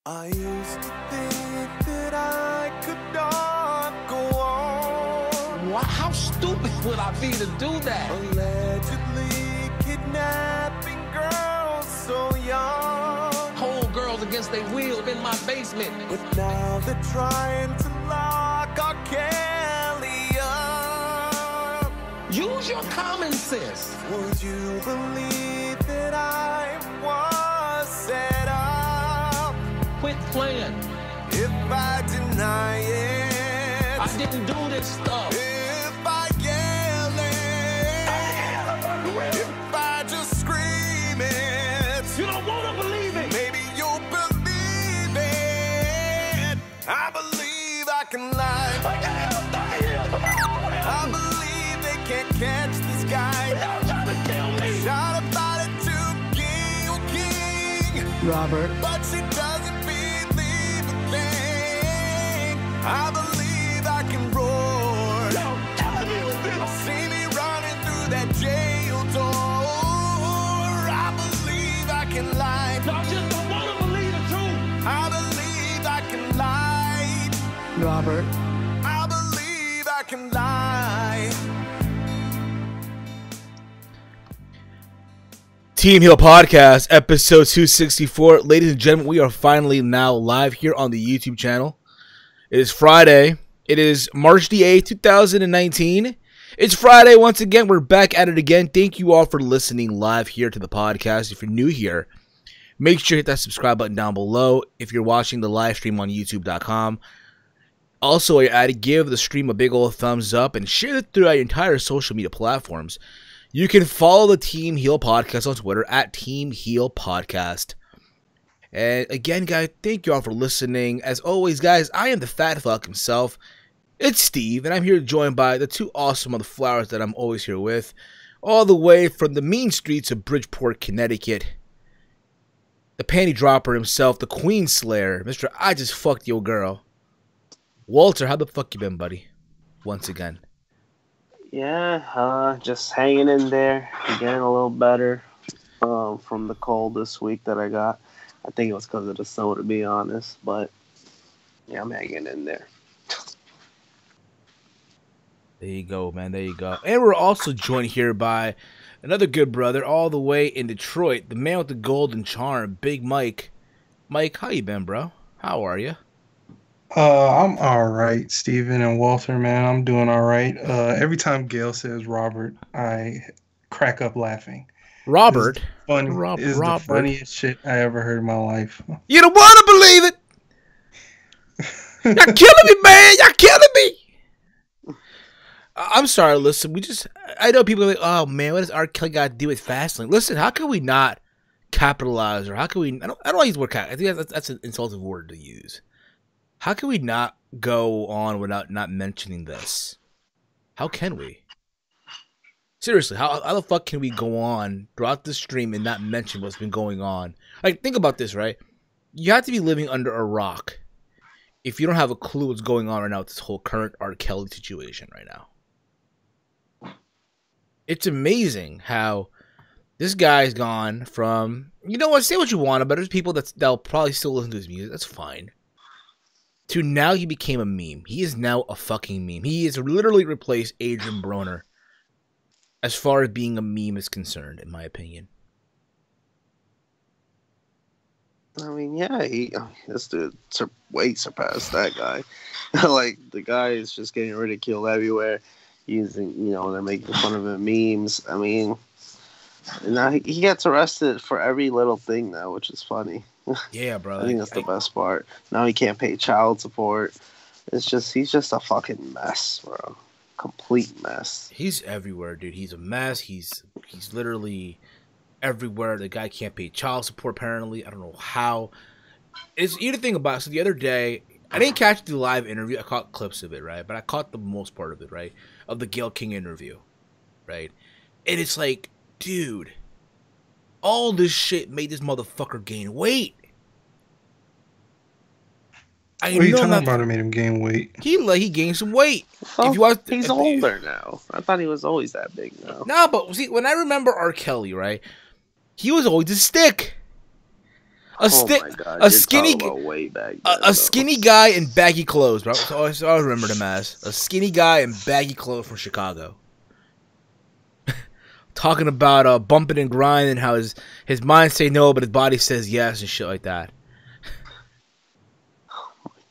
I used to think that I could not go on. What? How stupid would I be to do that? Allegedly kidnapping girls so young. Hold girls against their will in my basement. But now they're trying to lock R. Kelly up. Use your common sense. Would you believe that I was set up? Quit playing. If I deny it, I didn't do this stuff. if I yell it, if I just scream it, You don't want to believe it. maybe you'll believe it. I believe I can lie. I believe they can't catch this guy. Shout about it to King King, Robert. but she doesn't believe a thing. I believe I can roar. See me running through that jail door. I believe I can lie. Y'all just don't want to believe the truth. I believe I can lie. Robert. I believe I can lie. Team Heel Podcast, episode 264. Ladies and gentlemen, we are finally now live here on the YouTube channel. It is Friday. It is March the 8th, 2019. It's Friday once again. We're back at it again. Thank you all for listening live here to the podcast. If you're new here, make sure you hit that subscribe button down below. If you're watching the live stream on youtube.com. Also, while you're at it, give the stream a big old thumbs up and share it throughout your entire social media platforms. You can follow the Team Heel Podcast on Twitter at Team Heel Podcast. And again, guys, thank you all for listening. As always, guys, I am the fat fuck himself. It's Steve, and I'm here joined by the two awesome other flowers that I'm always here with, all the way from the mean streets of Bridgeport, Connecticut. The panty dropper himself, the Queen Slayer, Mr. I Just Fucked Your Girl. Walter, how the fuck you been, buddy? Once again. Yeah, just hanging in there, getting a little better from the cold this week that I got. I think it was because of the snow, to be honest, but yeah, I'm hanging in there. There you go, man. There you go. And we're also joined here by another good brother all the way in Detroit, the man with the golden charm, Big Mike. Mike, how you been, bro? How are you? I'm all right, Steven and Walter, man. I'm doing all right. Every time Gail says Robert, I crack up laughing. Robert? It's funny. It's the funniest shit I ever heard in my life. You don't want to believe it! You're killing me, man! You're killing me! I'm sorry, listen, I know people are like, oh man, what does R. Kelly got to do with Fastlane? Listen, how can we not capitalize, or how can we, I don't want to use the word capitalize, I think that's an insulting word to use. How can we not go on without not mentioning this? How can we? Seriously, how the fuck can we go on throughout the stream and not mention what's been going on? Like, think about this, right? You have to be living under a rock if you don't have a clue what's going on right now with this whole current R. Kelly situation right now. It's amazing how this guy's gone from, you know what, say what you want about it. There's people that'll probably still listen to his music. That's fine. To now he became a meme. He is now a fucking meme. He has literally replaced Adrian Broner as far as being a meme is concerned, in my opinion. I mean, yeah, this dude way surpassed that guy. Like, the guy is just getting ridiculed everywhere, using, they're making fun of him, memes. I mean, now he gets arrested for every little thing now, which is funny. Yeah, bro. I think that's the best part. Now he can't pay child support. He's just a fucking mess, bro. Complete mess. He's everywhere, dude. He's a mess. He's literally everywhere. The guy can't pay child support, apparently. I don't know how. It's the thing about it. So the other day, I didn't catch the live interview. I caught clips of it, right? But I caught the most part of it, right? Of the Gayle King interview, right? And it's like, dude, all this shit made this motherfucker gain weight. What are you talking about? It made him gain weight. He gained some weight. Well, he's older now. I thought he was always that big now. No, but see, when I remember R. Kelly, right, he was always a stick. Oh my God, a you're skinny, talking about way back a then, skinny guy in baggy clothes, bro. So I always remembered him as a skinny guy in baggy clothes from Chicago. Talking about bumping and grinding, and how his mind say no, but his body says yes, and shit like that.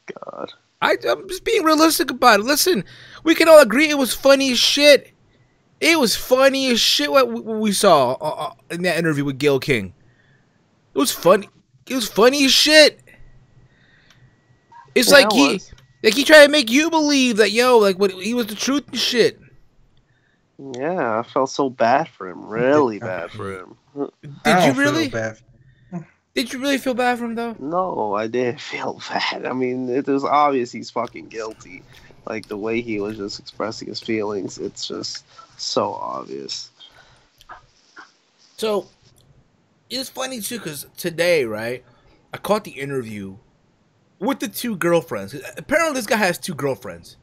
God. I'm just being realistic about it. Listen, we can all agree it was funny as shit. It was funny as shit what we saw in that interview with Gayle King. It was funny. It was funny as shit. It's like he tried to make you believe that what he was the truth and shit. Yeah, I felt so bad for him. Really bad for him. Did you really? Did you really feel bad for him though? No, I didn't feel bad. I mean, it was obvious he's fucking guilty. Like the way he was just expressing his feelings, it's just so obvious. So it's funny too, because today, right, I caught the interview with the two girlfriends. Apparently, this guy has two girlfriends.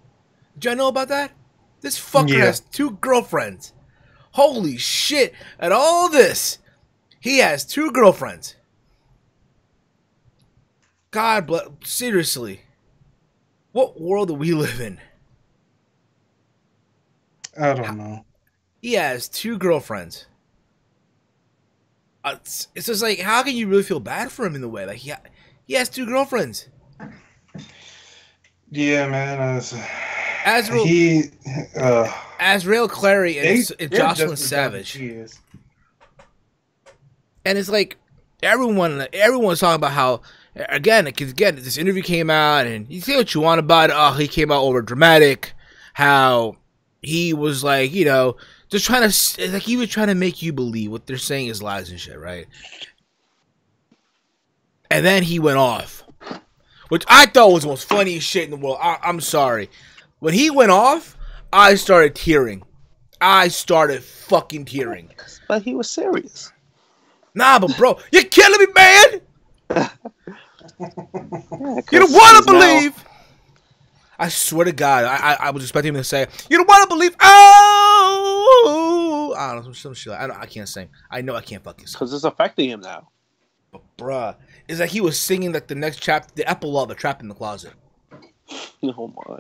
Did y'all know about that? This fucker has two girlfriends. Holy shit! And all this, he has two girlfriends. God bless. Seriously, what world do we live in? I don't know. He has two girlfriends. It's just like, how can you really feel bad for him in the way? Like he has two girlfriends. Yeah, man. Azrael Clary and Jocelyn Savage. And it's like everyone's talking about how again this interview came out, and you say what you want about it. Oh, he came out over dramatic. How he was like, just trying to, like, he was trying to make you believe what they're saying is lies and shit, right? And then he went off, which I thought was the most funniest shit in the world. I'm sorry. When he went off, I started tearing. I started fucking tearing. But he was serious. Nah, but bro, you're killing me, man! Yeah, You don't want to believe! I swear to God, I was expecting him to say, you don't want to believe, oh! I don't know, some shit. I can't sing. I know I can't fucking sing. Because it's affecting him now. But bruh, it's like he was singing like the next chapter, the epilogue, The Trap in the Closet. Oh my.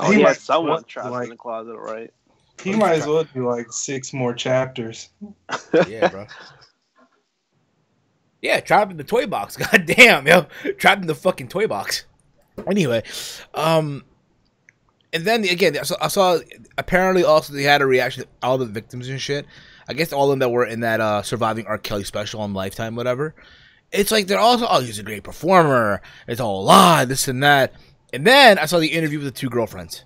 Oh, he had someone trapped in the closet, right? He might as well do like 6 more chapters. Yeah, bro. Yeah, trapped in the toy box. God damn, yo. Trapped in the fucking toy box. Anyway, and then again, I saw apparently also they had a reaction to all the victims and shit. I guess all of them that were in that Surviving R. Kelly special on Lifetime, whatever. It's like they're also, oh, he's a great performer. It's all a lie, this and that. And then I saw the interview with the two girlfriends.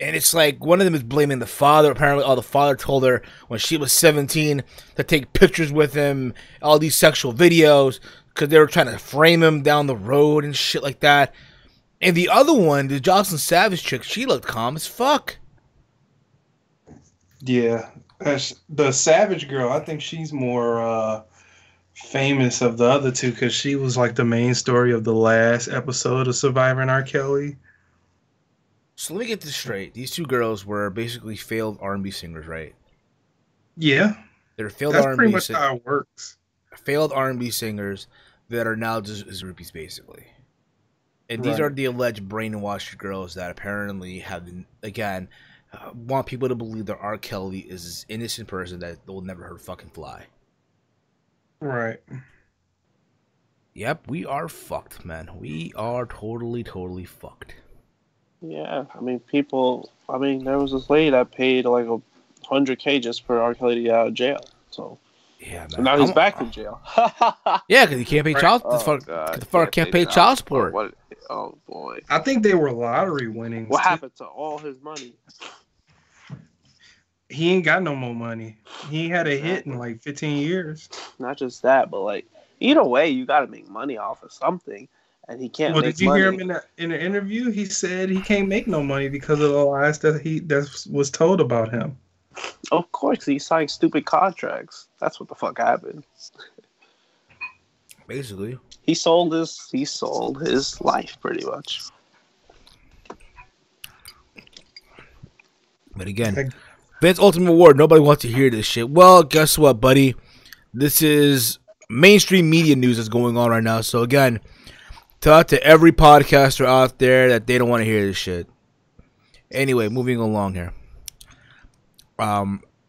And it's like one of them is blaming the father. Apparently, the father told her when she was 17 to take pictures with him, all these sexual videos, because they were trying to frame him down the road and shit like that. And the other one, the Jocelyn Savage chick, she looked calm as fuck. Yeah. The Savage girl, I think she's more famous of the other two because she was like the main story of the last episode of Surviving R. Kelly. So let me get this straight. These two girls were basically failed R&B singers, right? Yeah. They're failed That's R&B pretty much how it works. Failed R&B singers that are now just as groupies, basically. And these are the alleged brainwashed girls that apparently have been, again, want people to believe that R. Kelly is this innocent person that will never hurt fucking fly. Right. Yep, we are fucked, man. We are totally, totally fucked. Yeah, I mean, there was this lady that paid like $100K just for R. Kelly to get out of jail. So, yeah, man. So now he's back in jail. Yeah, because he can't pay child. The fucker can't pay child support. Oh boy! I think they were lottery winnings. What happened to all his money? He ain't got no more money. He had a hit in like 15 years. Not just that, but like either way, you got to make money off of something, and he can't. Well, did you hear him in the interview? He said he can't make no money because of the lies that was told about him. Of course, he signed stupid contracts. That's what the fuck happened. Basically, he sold his life pretty much. But again, Vince Ultimate Award. Nobody wants to hear this shit. Well, guess what, buddy? This is mainstream media news that's going on right now. So again, talk to every podcaster out there that they don't want to hear this shit. Anyway, moving along here.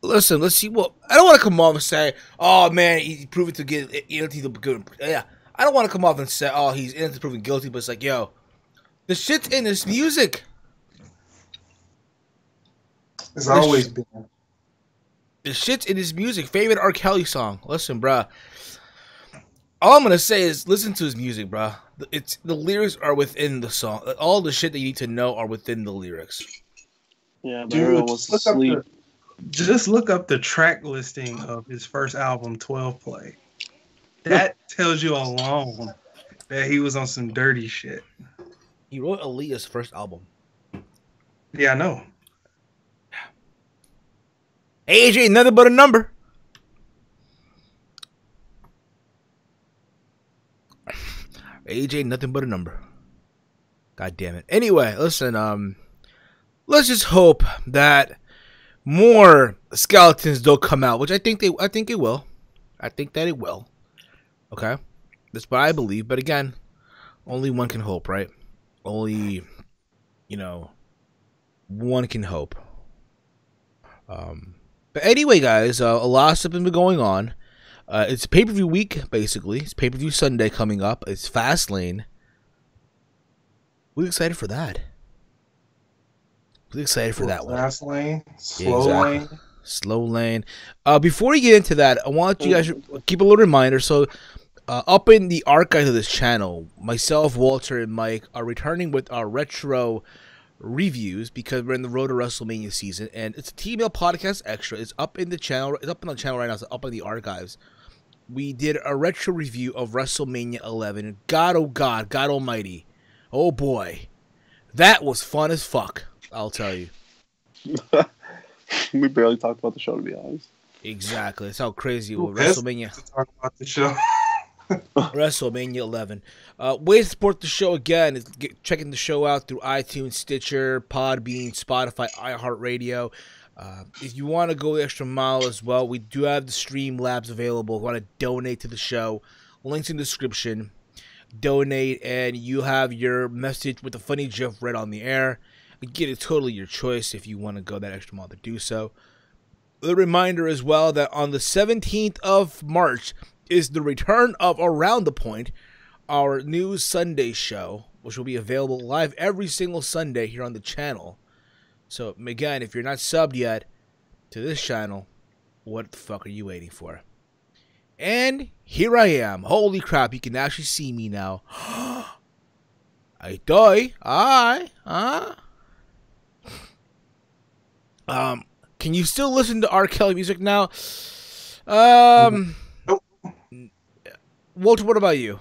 Listen, let's see. Well, I don't want to come off and say, "Oh man, he's proven to get guilty." Yeah, I don't want to come off and say, "Oh, he's innocent, proven guilty." But it's like, yo, the shit's in his music. It's always been. The shit's in his music. Favorite R. Kelly song. Listen, bruh. All I'm gonna say is listen to his music, bruh. The lyrics are within the song. All the shit that you need to know are within the lyrics. Yeah, Dude, was asleep. just look up the track listing of his first album, 12 Play. That tells you alone that he was on some dirty shit. He wrote Aaliyah's first album. Yeah, I know. Age ain't nothing but a number. Age ain't nothing but a number. God damn it. Anyway, listen, let's just hope that more skeletons don't come out, which I think it will. I think that it will. Okay? That's what I believe, but again, only one can hope, right? Only, one can hope. But anyway, guys, a lot of stuff has been going on. It's pay-per-view week, basically. It's pay-per-view Sunday coming up. It's Fastlane. We're excited for that. We're excited for that one. Fastlane, slow lane. Slow lane. Before we get into that, I want you guys to keep a little reminder. So, up in the archives of this channel, myself, Walter, and Mike are returning with our retro reviews because we're in the road to WrestleMania season, and it's a TML podcast extra. It's up in the channel. It's up on the channel right now. It's up in the archives. We did a retro review of WrestleMania 11. God, oh God, God Almighty, oh boy, that was fun as fuck. I'll tell you. We barely talked about the show, to be honest. Exactly. That's how crazy it was. WrestleMania. To talk about the show. WrestleMania 11. Ways to support the show again is checking the show out through iTunes, Stitcher, Podbean, Spotify, iHeart Radio. If you want to go the extra mile as well, we do have the Streamlabs available. If you want to donate to the show, links in the description. Donate, and you have your message with a funny GIF read on the air. Again, it's totally your choice if you want to go that extra mile to do so. The reminder as well that on the 17th of March is the return of Around the Point, our new Sunday show, which will be available live every single Sunday here on the channel. So, again, if you're not subbed yet to this channel, what the fuck are you waiting for? And here I am. Holy crap, you can actually see me now. I die. Can you still listen to R. Kelly music now? Walter, what about you?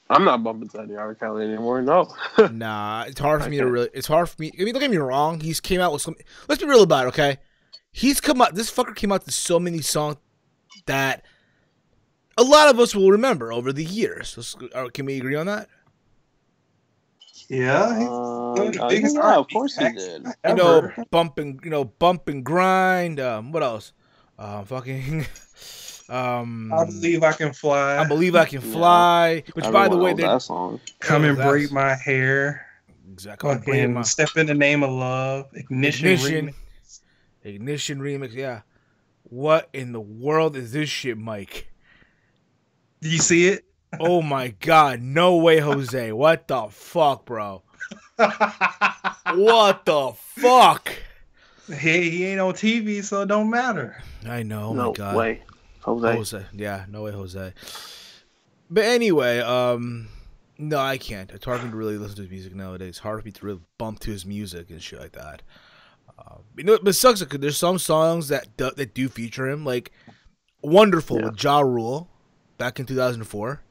I'm not bumping to any R. Kelly anymore, no. Nah, it's hard for me to really. It's hard for me. I mean, don't get me wrong. He's came out with some. Let's be real about it, okay? He's come out. This fucker came out with so many songs that a lot of us will remember over the years. Can we agree on that? Yeah, he's the biggest yeah, of course he did. Ever. Bump and grind. What else? Fucking. I believe I can fly. I believe I can fly. Which, by the way, that song. Come and braid my hair. Exactly. Fucking step in the name of love. Ignition remix. Yeah. What in the world is this shit, Mike? Do you see it? Oh my God! No way, Jose. What the fuck, bro? What the fuck? Hey, he ain't on TV, so it don't matter. I know. Oh No my God. way. Jose. Yeah, no way, Jose. But anyway, no, I can't. It's hard for me to really listen to his music nowadays. It's hard for me to really bump to his music and shit like that. But it sucks because there's some songs that do feature him, like Wonderful with Ja Rule back in 2004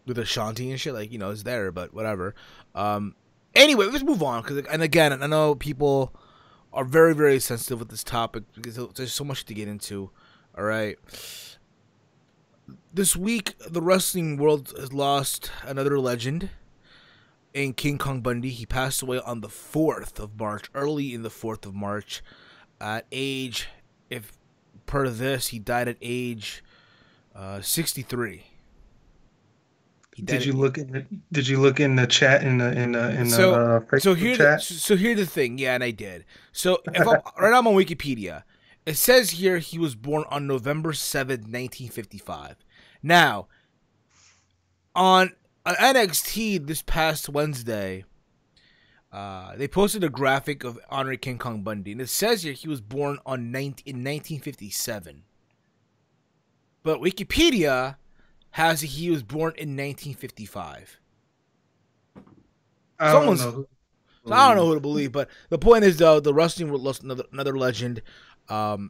with Ashanti and shit. Like, it's there, but whatever. Anyway, let's move on. And again, I know people are very, very sensitive with this topic because there's so much to get into. All right. This week, the wrestling world has lost another legend in King Kong Bundy. He passed away on the 4th of March, early in the 4th of March, at age, if per this, he died at age 63. Did you look in the chat in the Facebook chat? So here's the thing. Yeah, and I did. So if I'm right now, I'm on Wikipedia. It says here he was born on November 7th, 1955. Now, on NXT this past Wednesday, they posted a graphic of honoring King Kong Bundy, and it says here he was born in 1957. But Wikipedia has he was born in 1955. I don't know. So I don't know who to believe, but the point is, though, the wrestling world lost another legend. You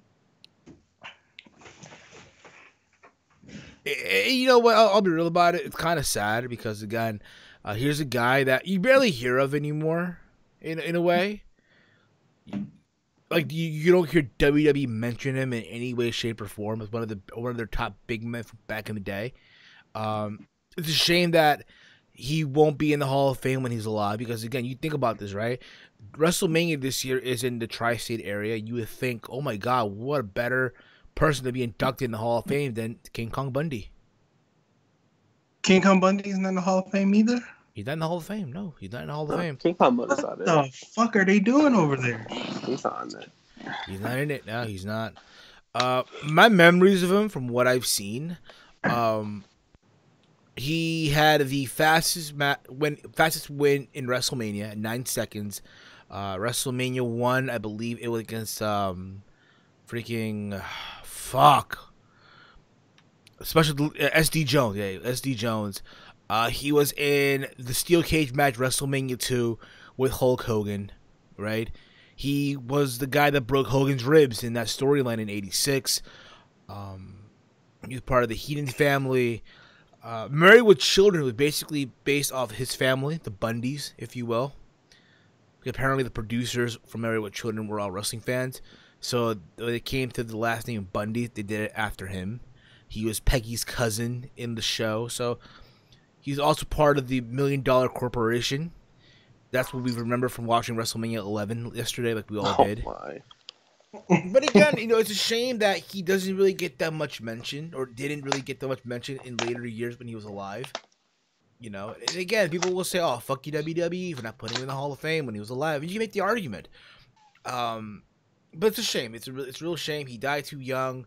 know what? I'll be real about it. It's kind of sad because, again, here's a guy that you barely hear of anymore, in a way. Like you don't hear WWE mention him in any way, shape, or form as one of their top big men from back in the day. It's a shame that he won't be in the Hall of Fame when he's alive because, again, you think about this, right? WrestleMania this year is in the tri-state area. You would think, oh my God, what a better person to be inducted in the Hall of Fame than King Kong Bundy. King Kong Bundy isn't in the Hall of Fame either? He's not in the Hall of Fame. No, he's not in the Hall of Fame. King Kong Bundy's not in it. What the fuck are they doing over there? He's not in it. He's not in it. No, he's not. My memories of him from what I've seen, he had the fastest win in WrestleMania at 9 seconds. WrestleMania 1, I believe it was against special SD Jones. Yeah, SD Jones. He was in the steel cage match WrestleMania 2 with Hulk Hogan, right? He was the guy that broke Hogan's ribs in that storyline in '86. He was part of the Heenan family. Married with Children was basically based off his family, the Bundys, if you will. Apparently, the producers from Married with Children were all wrestling fans. So when it came to the last name Bundy, they did it after him. He was Peggy's cousin in the show. So he's also part of the $1 Million Corporation. That's what we remember from watching WrestleMania 11 yesterday, like we all did. My. But again, it's a shame that he doesn't really get that much mention, or didn't really get that much mention in later years when he was alive. And again, people will say, "Oh, fuck you, WWE, for not putting him in the Hall of Fame when he was alive." And you can make the argument. But it's a shame. It's a real shame. He died too young.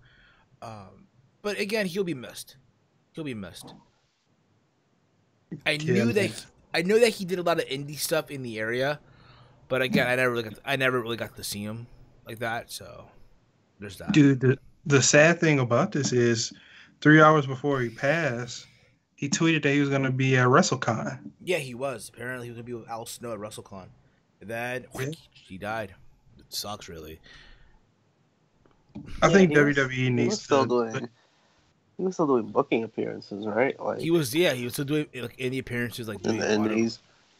But again, he'll be missed. He'll be missed. I know that he did a lot of indie stuff in the area, but again, I never really got to see him like that. So there's that. Dude, the sad thing about this is 3 hours before he passed, he tweeted that he was going to be at WrestleCon. Yeah, he was. Apparently, he was going to be with Al Snow at WrestleCon. And then he died. It sucks, really. I think WWE needs to... He was still doing booking appearances, right? Like he was still doing like indie appearances, like in the indies,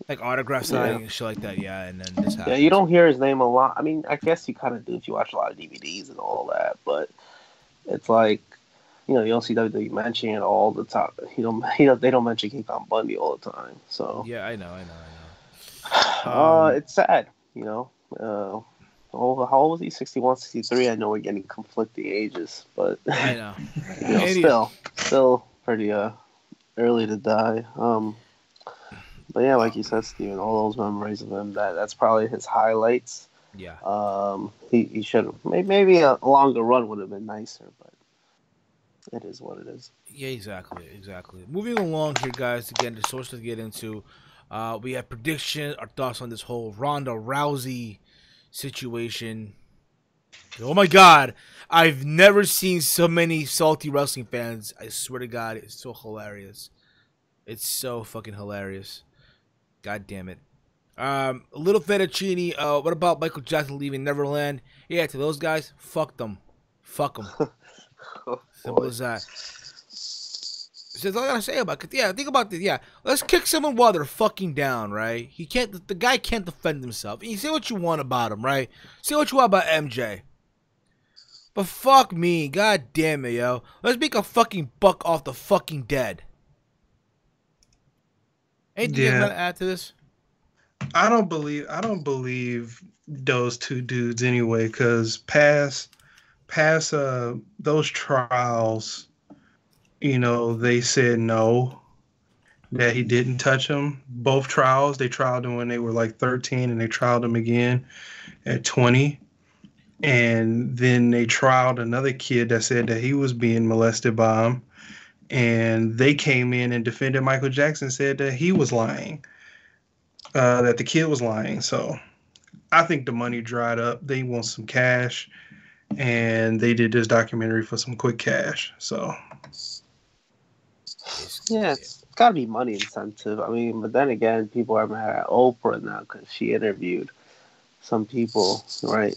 like autograph signing and shit like that. Yeah, and then this happened. Yeah, you don't hear his name a lot. I mean, I guess you kind of do if you watch a lot of DVDs and all that, but it's like you don't see WWE mentioning it all the time. They don't mention King Kong Bundy all the time. So yeah, I know. It's sad, how old was he? 61, 63? I know we're getting conflicting ages, but I know. Still pretty early to die. But yeah, like you said, Steven, all those memories of him, that's probably his highlights. Yeah. He should have maybe a longer run would have been nicer, but it is what it is. Yeah, exactly. Moving along here, guys. Again, there's so much to get into. We have predictions, our thoughts on this whole Ronda Rousey situation. Oh my God, I've never seen so many salty wrestling fans. I swear to God, it's so hilarious. It's so fucking hilarious. God damn it. A little fettuccine. What about Michael Jackson leaving Neverland? Yeah, to those guys, fuck them. Fuck them. Simple as that. That's all I gotta say about it. Yeah, think about this. Yeah, let's kick someone while they're fucking down, right? The guy can't defend himself. And you say what you want about him, right? Say what you want about MJ. But fuck me, god damn it, yo. Let's make a fucking buck off the fucking dead. Anything you want to add to this? I don't believe those two dudes anyway, because past past those trials, you know, they said no, that he didn't touch him. Both trials, they trialed him when they were like 13, and they trialed him again at 20. And then they trialed another kid that said that he was being molested by him. And they came in and defended Michael Jackson, said that he was lying, that the kid was lying. So I think the money dried up. They want some cash, and they did this documentary for some quick cash. So Yeah, it's got to be money incentive. I mean, but then again, people are mad at Oprah now because she interviewed some people, right?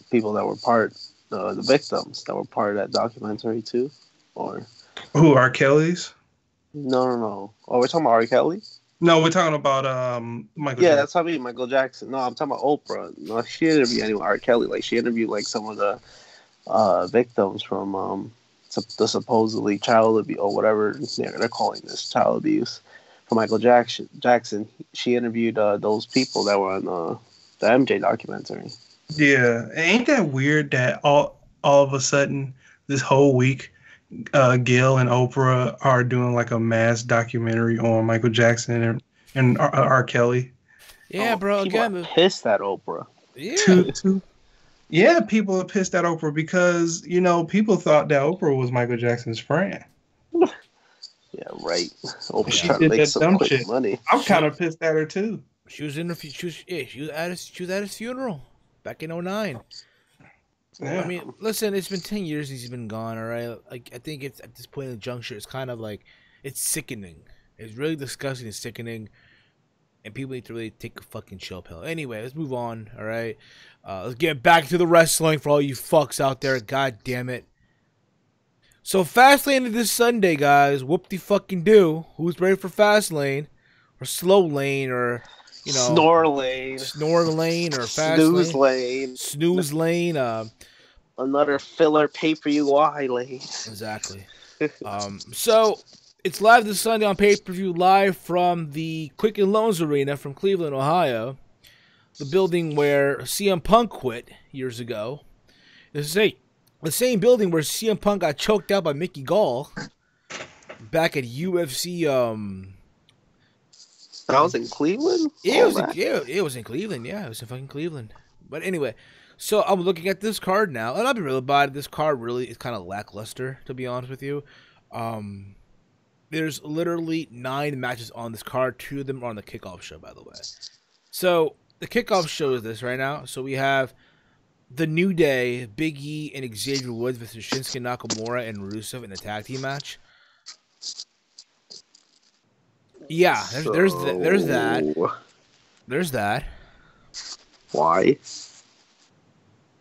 People that were the victims that were part of that documentary too, or who, R. Kelly's? No. Oh, we're talking about R. Kelly? No, we're talking about Michael Yeah, Jackson. that's what I mean, Michael Jackson. No, I'm talking about Oprah. No, she didn't interview anyone. R. Kelly, like she interviewed like some of the victims from the supposedly child abuse or whatever they're calling this, child abuse for Michael Jackson. She interviewed those people that were on the MJ documentary. Yeah, ain't that weird that all of a sudden this whole week, Gail and Oprah are doing like a mass documentary on Michael Jackson and R. Kelly. Yeah, bro. People Again, are pissed at Oprah. yeah. Yeah, people are pissed at Oprah because, you know, people thought that Oprah was Michael Jackson's friend. Yeah, right. Oprah's She trying to did make that some dumb quick shit. money. I'm kind of pissed at her too. She was in she was at his funeral back in 09. Yeah. I mean, listen, it's been 10 years since he's been gone, all right? Like, I think it's at this point in the juncture, it's kind of like, it's sickening. It's really disgusting and sickening, and people need to really take a fucking chill pill. Anyway, let's move on, all right? Let's get back to the wrestling for all you fucks out there. God damn it. So, Fastlane this Sunday, guys. Whoop-de-fucking-do. Who's ready for Fastlane? Or Slow Lane, or, you know... Snore lane. Snore Lane, or Fastlane. Snooze lane. Snooze Lane, Another filler pay-per-view lane. Exactly. So it's live this Sunday on pay-per-view, live from the Quicken Loans Arena from Cleveland, Ohio, the building where CM Punk quit years ago. This is the same building where CM Punk got choked out by Mickey Gall back at UFC. That was in Cleveland? It was in Cleveland. Yeah, it was in fucking Cleveland. But anyway. So I'm looking at this card now, and I'll be real about it. This card really is kind of lackluster, to be honest with you. There's literally 9 matches on this card. 2 of them are on the kickoff show, by the way. So the kickoff show is this right now. So we have the New Day, Big E, and Xavier Woods versus Shinsuke Nakamura and Rusev in a tag team match. Yeah, there's that. There's that. Why?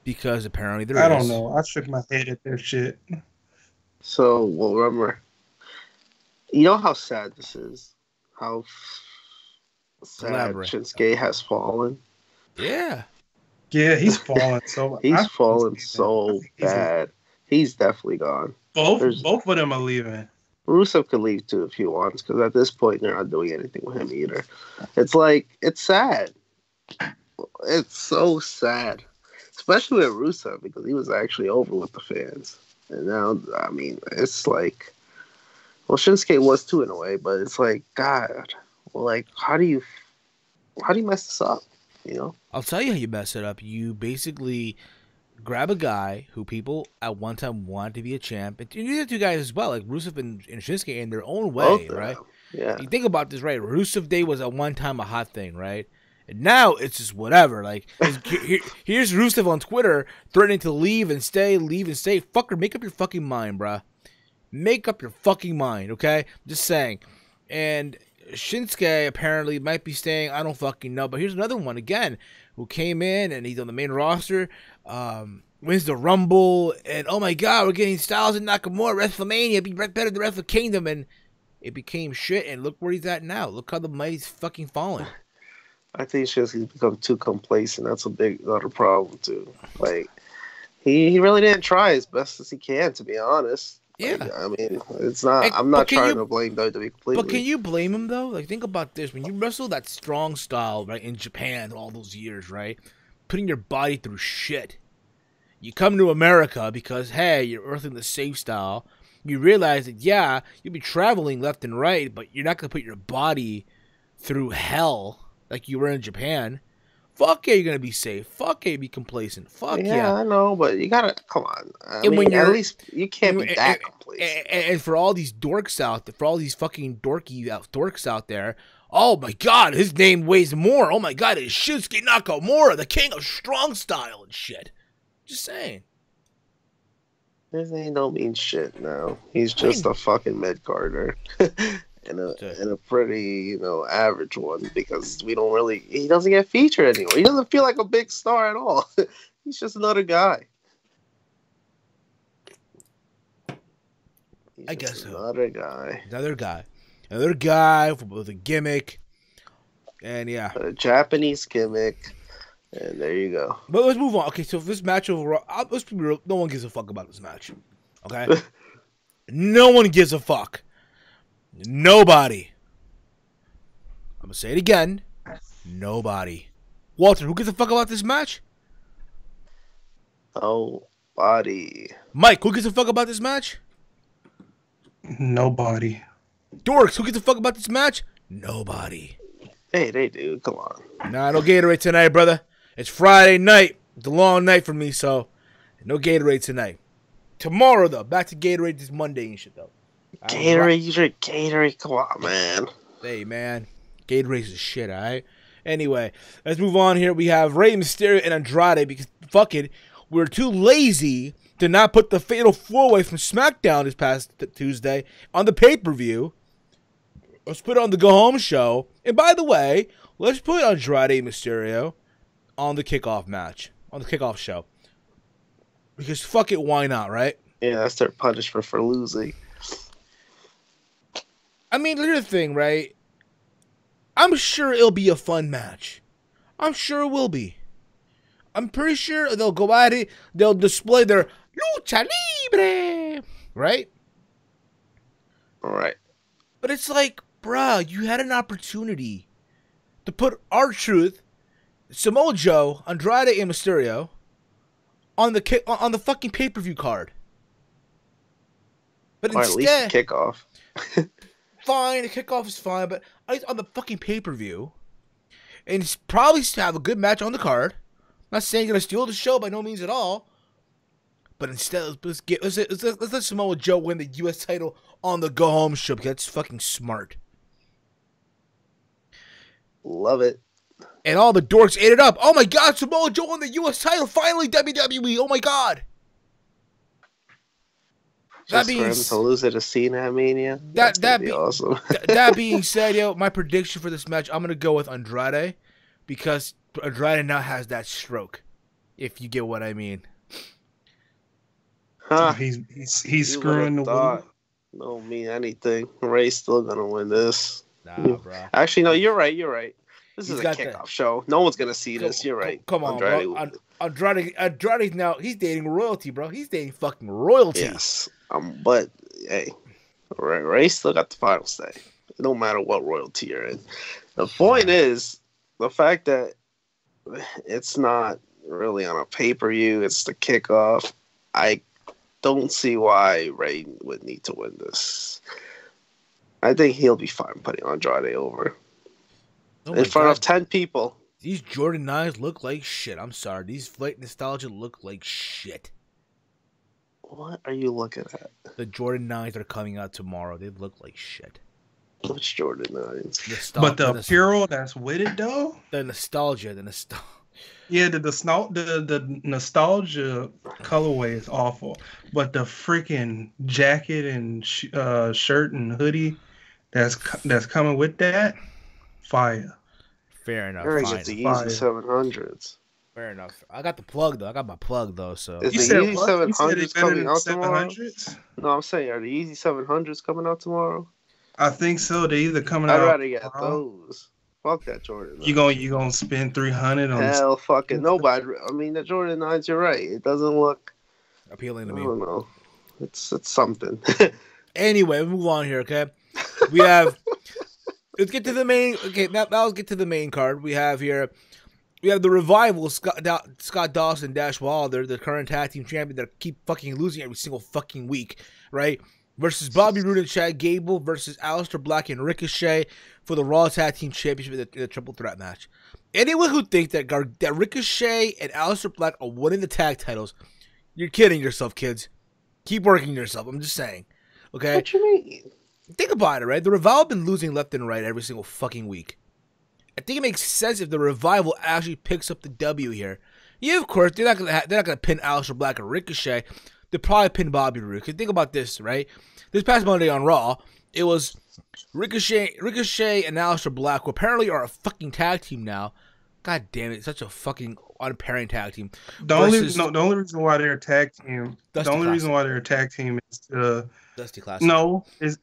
Because apparently there is. I don't know. I shook my head at their shit. So, well, remember, you know how sad this is? How sad Elaborate. Shinsuke has fallen? Yeah. Yeah, he's fallen so He's fallen so bad. He's definitely gone. Both of them are leaving. Rusev could leave too if he wants, because at this point they're not doing anything with him either. It's like, it's sad. It's so sad. Especially with Rusev, because he was actually over with the fans. And now, I mean, it's like, well, Shinsuke was too in a way, but it's like, God, well, like, how do you mess this up? You know? I'll tell you how you mess it up. You basically grab a guy who people at one time wanted to be a champ, and you have 2 guys as well, like Rusev and Shinsuke in their own way, right? Yeah. You think about this, right? Rusev Day was at one time a hot thing, right? And now it's just whatever. Like, here's Rusev on Twitter threatening to leave and stay. Fucker, make up your fucking mind, bruh. Make up your fucking mind, okay? Just saying. And Shinsuke apparently might be staying. I don't fucking know. But here's another one, again, who came in and he's on the main roster, wins the Rumble, and oh my God, we're getting Styles and Nakamura, WrestleMania, be better than Wrestle Kingdom, and it became shit, and look where he's at now. Look how the mighty's fucking fallen. I think Shinsuke's become too complacent. That's a big other problem too. Like, he really didn't try as best as he can, to be honest. Yeah. Like, I mean, it's not. I'm not trying to blame WWE completely. But can you blame him though? Like, think about this: when you wrestle that strong style, right, in Japan all those years, right, putting your body through shit, You come to America because, hey, you're earthing the safe style. You realize that, yeah, you'll be traveling left and right, but you're not going to put your body through hell like you were in Japan. Fuck yeah, you're going to be safe. Fuck yeah, you be complacent. Fuck yeah. Yeah, I know, but you got to, come on. At least you can't be that complacent. And for all these dorks out there, for all these fucking dorks out there, oh my god, his name weighs more. Oh my god, it's Shinsuke Nakamura, the king of strong style and shit. Just saying. His name don't mean shit now. He's just a fucking mid-carder. and a pretty, average one, because he doesn't get featured anymore. He doesn't feel like a big star at all. He's just another guy. I guess so. Another guy. Another guy with a gimmick. And yeah. A Japanese gimmick. And there you go. But let's move on. Okay, so this match overall, let's be real. No one gives a fuck about this match. Okay? No one gives a fuck. Nobody. I'm going to say it again. Nobody. Walter, who gives a fuck about this match? Nobody. Mike, who gives a fuck about this match? Nobody. Dorks, who gives a fuck about this match? Nobody. Hey, they do. Come on. Nah, no Gatorade tonight, brother. It's Friday night. It's a long night for me, so no Gatorade tonight. Tomorrow, though, back to Gatorade this Monday and shit, though. Gatorade, you drink Gatorade? Come on, man. Hey, man. Gatorade's the shit, all right? Anyway, let's move on here. We have Rey Mysterio and Andrade because, fuck it, we're too lazy to not put the Fatal 4-Way from SmackDown this past Tuesday on the pay-per-view. Let's put it on the go-home show. And by the way, let's put Andrade and Mysterio on the kickoff match, on the kickoff show. Because fuck it, why not, right? Yeah, that's their punishment for losing. I mean, here's the thing, right? I'm sure it'll be a fun match. I'm sure it will be. I'm pretty sure they'll go at it. They'll display their lucha libre, right? All right. But it's like, bruh, you had an opportunity to put R-Truth, Samoa Joe, Andrade, and Mysterio on the fucking pay-per-view card. But or instead, at least kickoff. Fine, the kickoff is fine, but on the fucking pay-per-view, and it's probably have a good match on the card. I'm not saying you're gonna steal the show by no means at all, but instead let's let Samoa Joe win the U.S. title on the go home show because that's fucking smart. Love it. And all the dorks ate it up. Oh my god, Samoa Joe won the U.S. title finally, WWE. Oh my god. Just for him to lose it to Cena at Mania. That'd be awesome. That being said, my prediction for this match, I'm gonna go with Andrade because Andrade now has that stroke. If you get what I mean. Huh. He's screwing the wheel. Don't mean anything. Ray's still gonna win this. Nah, bro. Actually, no, you're right. This is a kickoff show. No one's gonna see this. You're right. Come on, bro. Andrade now, he's dating royalty, bro. He's dating fucking royalty. Yes. But hey, Ray still got the final say. It don't matter what royalty you're in. The point is the fact that it's not really on a pay-per-view. It's the kickoff. I don't see why Ray would need to win this. I think he'll be fine putting Andrade over in front of 10 people. These Jordan 9s look like shit. I'm sorry. These Flight Nostalgia look like shit. What are you looking at? The Jordan 9s are coming out tomorrow. They look like shit. Which Jordan 9s? But the apparel that's with it, though? The nostalgia. Yeah, the nostalgia colorway is awful. But the freaking jacket and shirt and hoodie that's coming with that, fire. Fair enough. Very get the Yeezy 700s. Fair enough. I got the plug though. I got my plug though. So is the Yeezy 700s coming out tomorrow? No, I'm saying, are the Yeezy 700s coming out tomorrow? I think so. They're either coming out. I'd rather get those. Fuck that Jordan. You gonna spend $300 on? Hell, fucking nobody. I mean, the Jordan 9s. You're right. It doesn't look appealing to me. I don't know. It's something. Anyway, we move on here. Okay, we have. Let's get to the main. Okay, now let's get to the main card. We have here We have the Revival, Scott Dawson, Dash Wilder, the current tag team champion that keep fucking losing every single fucking week, right? Versus Bobby Roode and Chad Gable versus Aleister Black and Ricochet for the Raw Tag Team Championship in the triple threat match. Anyone who thinks that Ricochet and Aleister Black are winning the tag titles, you're kidding yourself, kids. Keep working yourself. I'm just saying. Okay? What you mean? Think about it, right? The Revival have been losing left and right every single fucking week. I think it makes sense if the Revival actually picks up the W here. Yeah, of course, they're not gonna pin Aleister Black or Ricochet. They'll probably pin Bobby Roode. Because think about this, right? This past Monday on Raw, it was Ricochet and Aleister Black, who apparently are a fucking tag team now. God damn it, such a fucking unpairing tag team. The only reason why they're a tag team. Dusty The only Classic. reason why they're a tag team is to Dusty Classic. is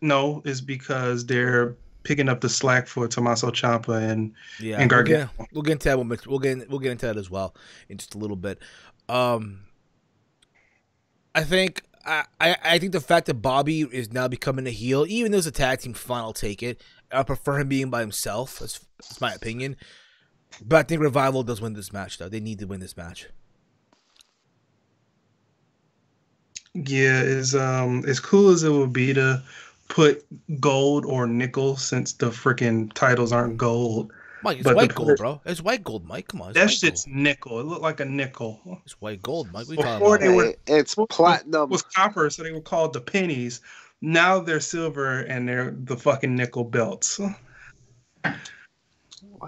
because they're picking up the slack for Tommaso Ciampa and Gargano. We'll get into that. We'll get into that as well in just a little bit. I think the fact that Bobby is now becoming a heel, even though it's a tag team, fine, I'll take it. I prefer him being by himself. That's my opinion. But I think Revival does win this match, though. They need to win this match. Yeah, as cool as it would be to put gold or nickel, since the freaking titles aren't gold. Mike, it's white gold, bro. It's white gold, Mike. Come on. That shit's nickel. It looked like a nickel. It's white gold, Mike. What are you talking about? It's platinum. It was copper, so they were called the pennies. Now they're silver, and they're the fucking nickel belts. Why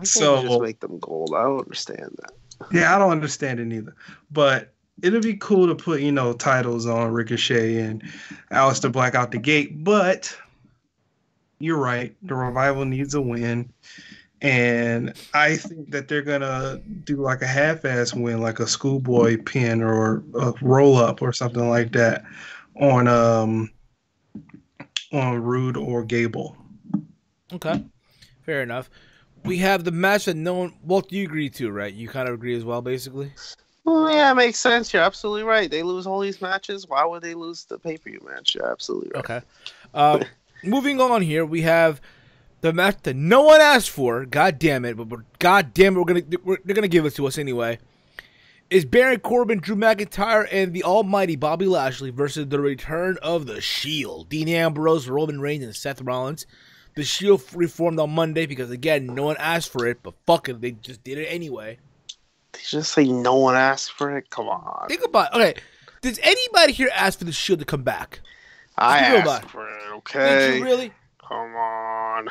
can't you just make them gold? I don't understand that. Yeah, I don't understand it neither. But it'd be cool to put, titles on Ricochet and Aleister Black out the gate. But you're right. The Revival needs a win. And I think that they're going to do like a half-ass win, like a schoolboy pin or a roll-up or something like that on Roode or Gable. Okay. Fair enough. We have the match that no one... Well, you agree too, right? You kind of agree as well, basically? Well, yeah, it makes sense. You're absolutely right. They lose all these matches. Why would they lose the pay-per-view match? You're absolutely right. Okay. Moving on here, we have the match that no one asked for. God damn it. But they're gonna give it to us anyway. Is Baron Corbin, Drew McIntyre, and the almighty Bobby Lashley versus the return of the Shield. Dean Ambrose, Roman Reigns, and Seth Rollins. The Shield reformed on Monday because, again, no one asked for it, but fuck it, they just did it anyway. Did you just say no one asked for it? Come on. Think about it. Okay, does anybody here ask for the Shield to come back? I asked for it, okay? Did you really? Come on.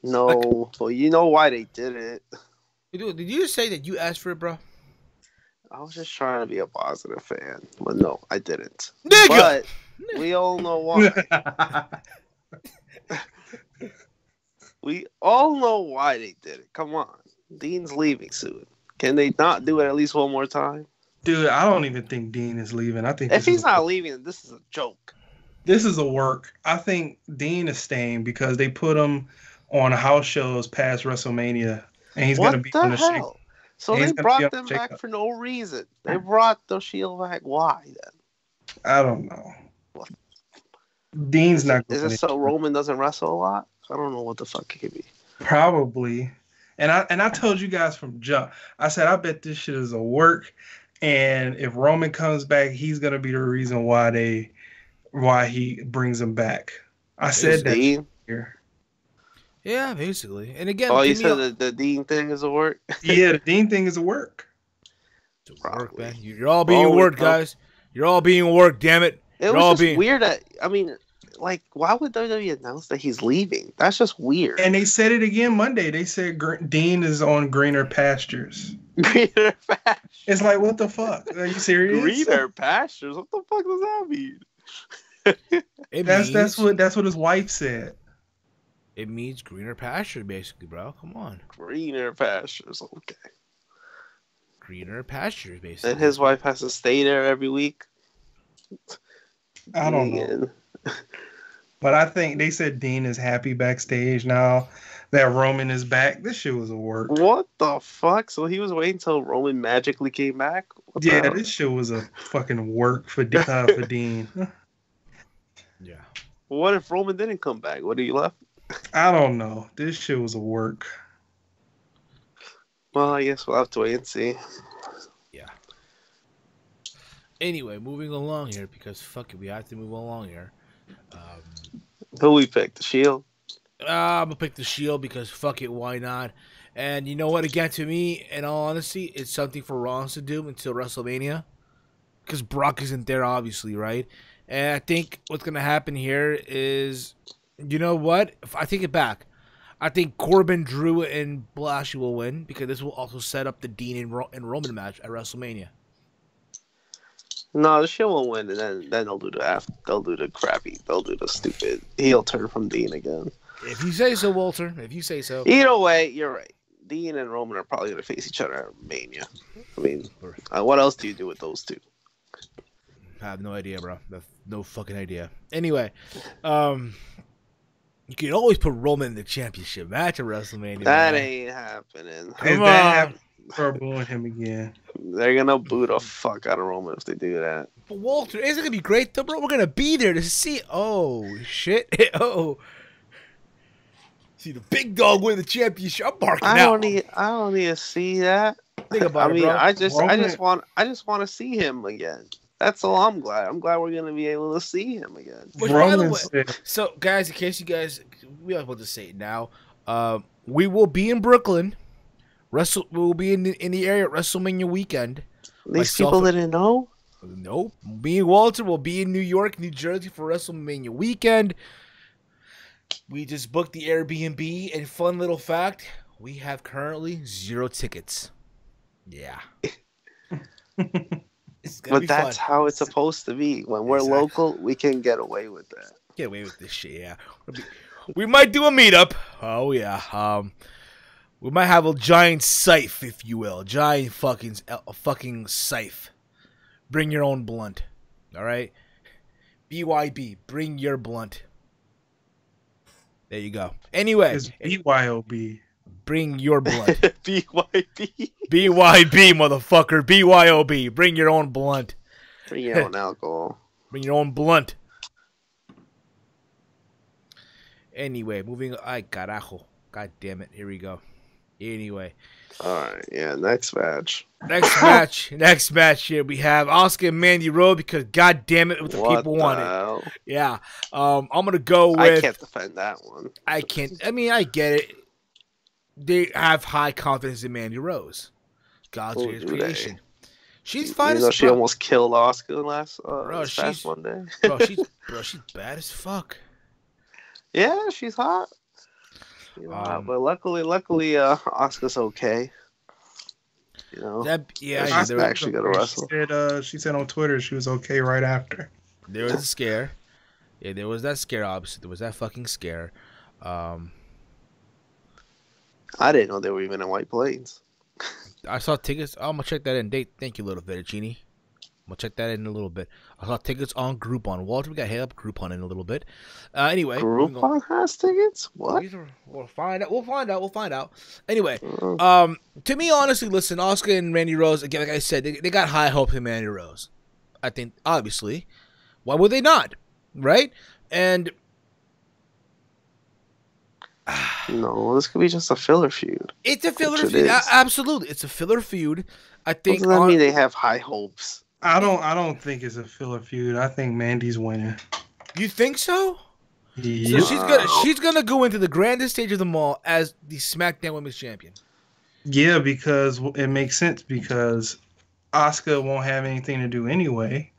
No. Well, you know why they did it. Did you say that you asked for it, bro? I was just trying to be a positive fan. But no, I didn't. Nigga! But we all know why. We all know why they did it. Come on. Dean's leaving soon. Can they not do it at least one more time? Dude, I don't even think Dean is leaving. I think if he's not leaving, this is a joke. This is a work. I think Dean is staying because they put him on house shows past WrestleMania, and he's going to be on the hell? So they brought them back for no reason. They brought the Shield back. Why then? I don't know. Dean's not. Is it so Roman doesn't wrestle a lot? I don't know what the fuck it could be. Probably. And I told you guys from jump. I said I bet this shit is a work, and if Roman comes back, he's gonna be the reason why he brings him back. I said that here. Yeah, basically. And again, you said the Dean thing is a work. Yeah, the Dean thing is a work. It's a work, man. You're all being worked, guys. You're all being worked. Damn it. It was just weird. Like, why would WWE announce that he's leaving? That's just weird. And they said it again Monday. They said Dean is on greener pastures. Greener pastures. It's like, what the fuck? Are you serious? Greener pastures? What the fuck does that mean? That's what his wife said. It means greener pastures, basically, bro. Come on. Greener pastures. Okay. Greener pastures, basically. And his wife has to stay there every week. I don't know. But I think they said Dean is happy backstage now that Roman is back. This shit was a work. What the fuck? So he was waiting until Roman magically came back? Yeah, this shit was a fucking work for Dean. Yeah. What if Roman didn't come back? What are you left? I don't know. This shit was a work. Well, I guess we'll have to wait and see. Yeah. Anyway, moving along here because fuck it, we have to move along here. Who we picked? The Shield? I'm gonna pick the Shield because fuck it, why not? And you know what? Again, to me, in all honesty, it's something for Rollins to do until WrestleMania, because Brock isn't there, obviously, right? And I think what's gonna happen here is, you know what? If I take it back, I think Corbin, Drew, and Lashley will win because this will also set up the Dean and Roman match at WrestleMania. No, the Shield won't win, and then they'll do the stupid heel turn from Dean again. If you say so, Walter. If you say so. Either way, you're right. Dean and Roman are probably going to face each other at Mania. I mean, what else do you do with those two? I have no idea, bro. No fucking idea. Anyway, you can always put Roman in the championship match at WrestleMania. That man. ain't happening. Come on. We're booing him again. They're going to boo the fuck out of Roman if they do that. But Walter, isn't it going to be great, though, bro? We're going to be there to see. Oh, shit. Oh. See the big dog win the championship. I'm barking I out. don't need to see that. Think about it, bro. I just want to see him again. That's all. I'm glad we're gonna be able to see him again. Which, by the way, so guys, in case you guys, we are about to say it now. We will be in Brooklyn. We will be in the area at WrestleMania weekend. These people didn't know. Nope. Me and Walter will be in New York, New Jersey for WrestleMania weekend. We just booked the Airbnb, and fun little fact, we have currently 0 tickets. Yeah. But that's how it's supposed to be. When we're local, we can get away with that. Get away with this shit, yeah. We might do a meetup. Oh, yeah. We might have a giant scythe, if you will. A fucking scythe. Bring your own blunt. All right? BYB. Bring your blunt. There you go. Anyway. It's BYOB. Bring your blunt. BYB. BYB, motherfucker. BYOB. Bring your own blunt. Bring your own alcohol. Bring your own blunt. Anyway, moving. Ay, carajo. God damn it. Here we go. Anyway. Alright, yeah, next match. Next match here. We have Asuka and Mandy Rose because god damn it, what the people wanted. Hell? Yeah. I'm gonna go with. I can't defend that one. I can't. I mean, I get it. They have high confidence in Mandy Rose. God's greatest creation. She's fine. You know, she almost killed Asuka last past one day. she's bad as fuck. Yeah, she's hot. But luckily, Asuka's okay. You know, she's actually gonna wrestle. She said on Twitter she was okay right after. There was a scare. Yeah, there was that scare. Obviously, there was that fucking scare. I didn't know they were even in White Plains. I saw tickets. I'm gonna check that in. Thank you, little Fettuccine. I'm gonna check that in a little bit. I saw tickets on Groupon. Walter, we got hit up Groupon in a little bit. Anyway, Groupon has tickets. What? We'll find out. We'll find out. Anyway, to me, honestly, listen, Asuka and Mandy Rose. Again, like I said, they got high hopes in Mandy Rose. I think, obviously, why would they not? Right? And no, this could be just a filler feud. It's a filler feud. Absolutely, it's a filler feud. I think. What does that mean? They have high hopes. I don't think it's a filler feud. I think Mandy's winning. You think so? Yeah. So she's gonna go into the grandest stage of them all as the SmackDown Women's Champion. Yeah, because it makes sense because Asuka won't have anything to do anyway.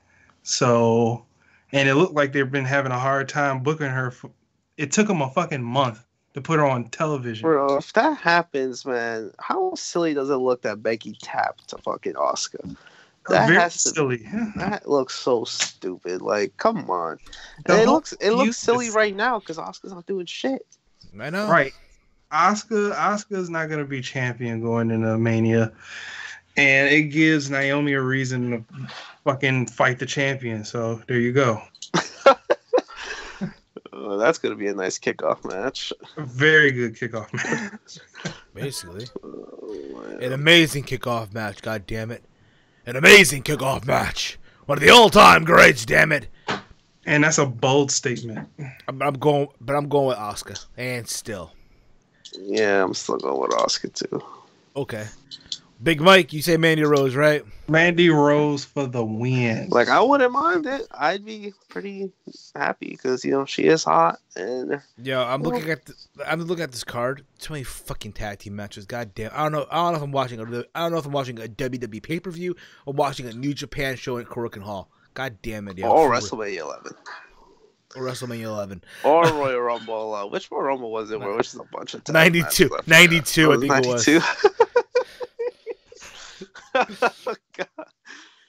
So, and it looked like they've been having a hard time booking her. It took them a fucking month to put her on television. Bro, if that happens, man, how silly does it look that Becky tapped to fucking Asuka? That silly. That looks so stupid. Like, come on. And it looks silly right now because Asuka's not doing shit. I know. Right. Asuka's not gonna be champion going into Mania, and it gives Naomi a reason to fucking fight the champion. So there you go. That's gonna be a nice kickoff match. A very good kickoff match. Basically, an amazing kickoff match. God damn it. An amazing kickoff match. One of the all-time greats, damn it. And that's a bold statement. I'm going with Asuka. And still. Yeah, I'm still going with Asuka too. Okay. Big Mike, you say Mandy Rose, right? Mandy Rose for the win. Like, I wouldn't mind it. I'd be pretty happy because, you know, she is hot. And Yo, I'm looking at this card. Too many fucking tag team matches. God damn. I don't know if I'm watching a WWE pay-per-view or watching a New Japan show at Korakuen Hall. God damn it, yo. or WrestleMania 11. Or WrestleMania 11. Or Royal Rumble. Which Royal Rumble was it? Which is a bunch of 92. 92, I think it was. 92. Oh, God.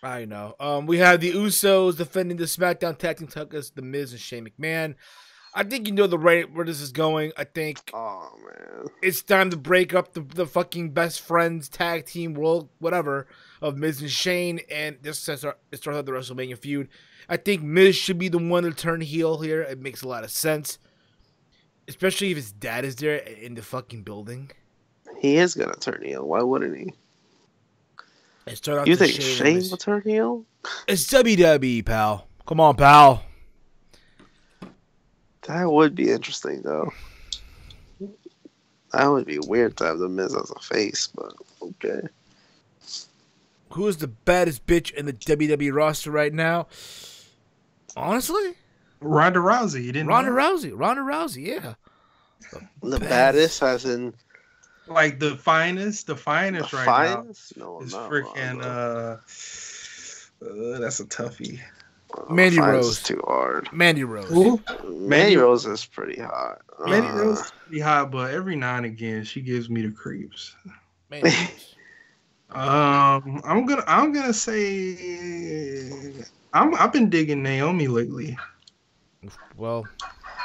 I know. We have the Usos defending the SmackDown Tag Team titles, The Miz and Shane McMahon. I think you know the right where this is going. I think Oh, man. it's time to break up the fucking best friends tag team world, whatever, of Miz and Shane, and this starts out the WrestleMania feud. I think Miz should be the one to turn heel here. It makes a lot of sense, especially if his dad is there in the fucking building. He is going to turn heel. Why wouldn't he? And start out You to think Shane will turn heel? It's WWE, pal. Come on, pal. That would be interesting, though. That would be weird to have the Miz as a face, but okay. Who is the baddest bitch in the WWE roster right now? Honestly, Ronda Rousey. You didn't Ronda know? Rousey. Ronda Rousey, yeah. The baddest as in Like the finest the right finest? now No, is not freaking. Ronda. That's a toughie. Mandy Finest Rose. is too hard. Mandy Rose. Who? Mandy Rose is pretty hot. Mandy Rose is pretty hot, but every now and again she gives me the creeps. Mandy Rose. I'm gonna say I've been digging Naomi lately. Well,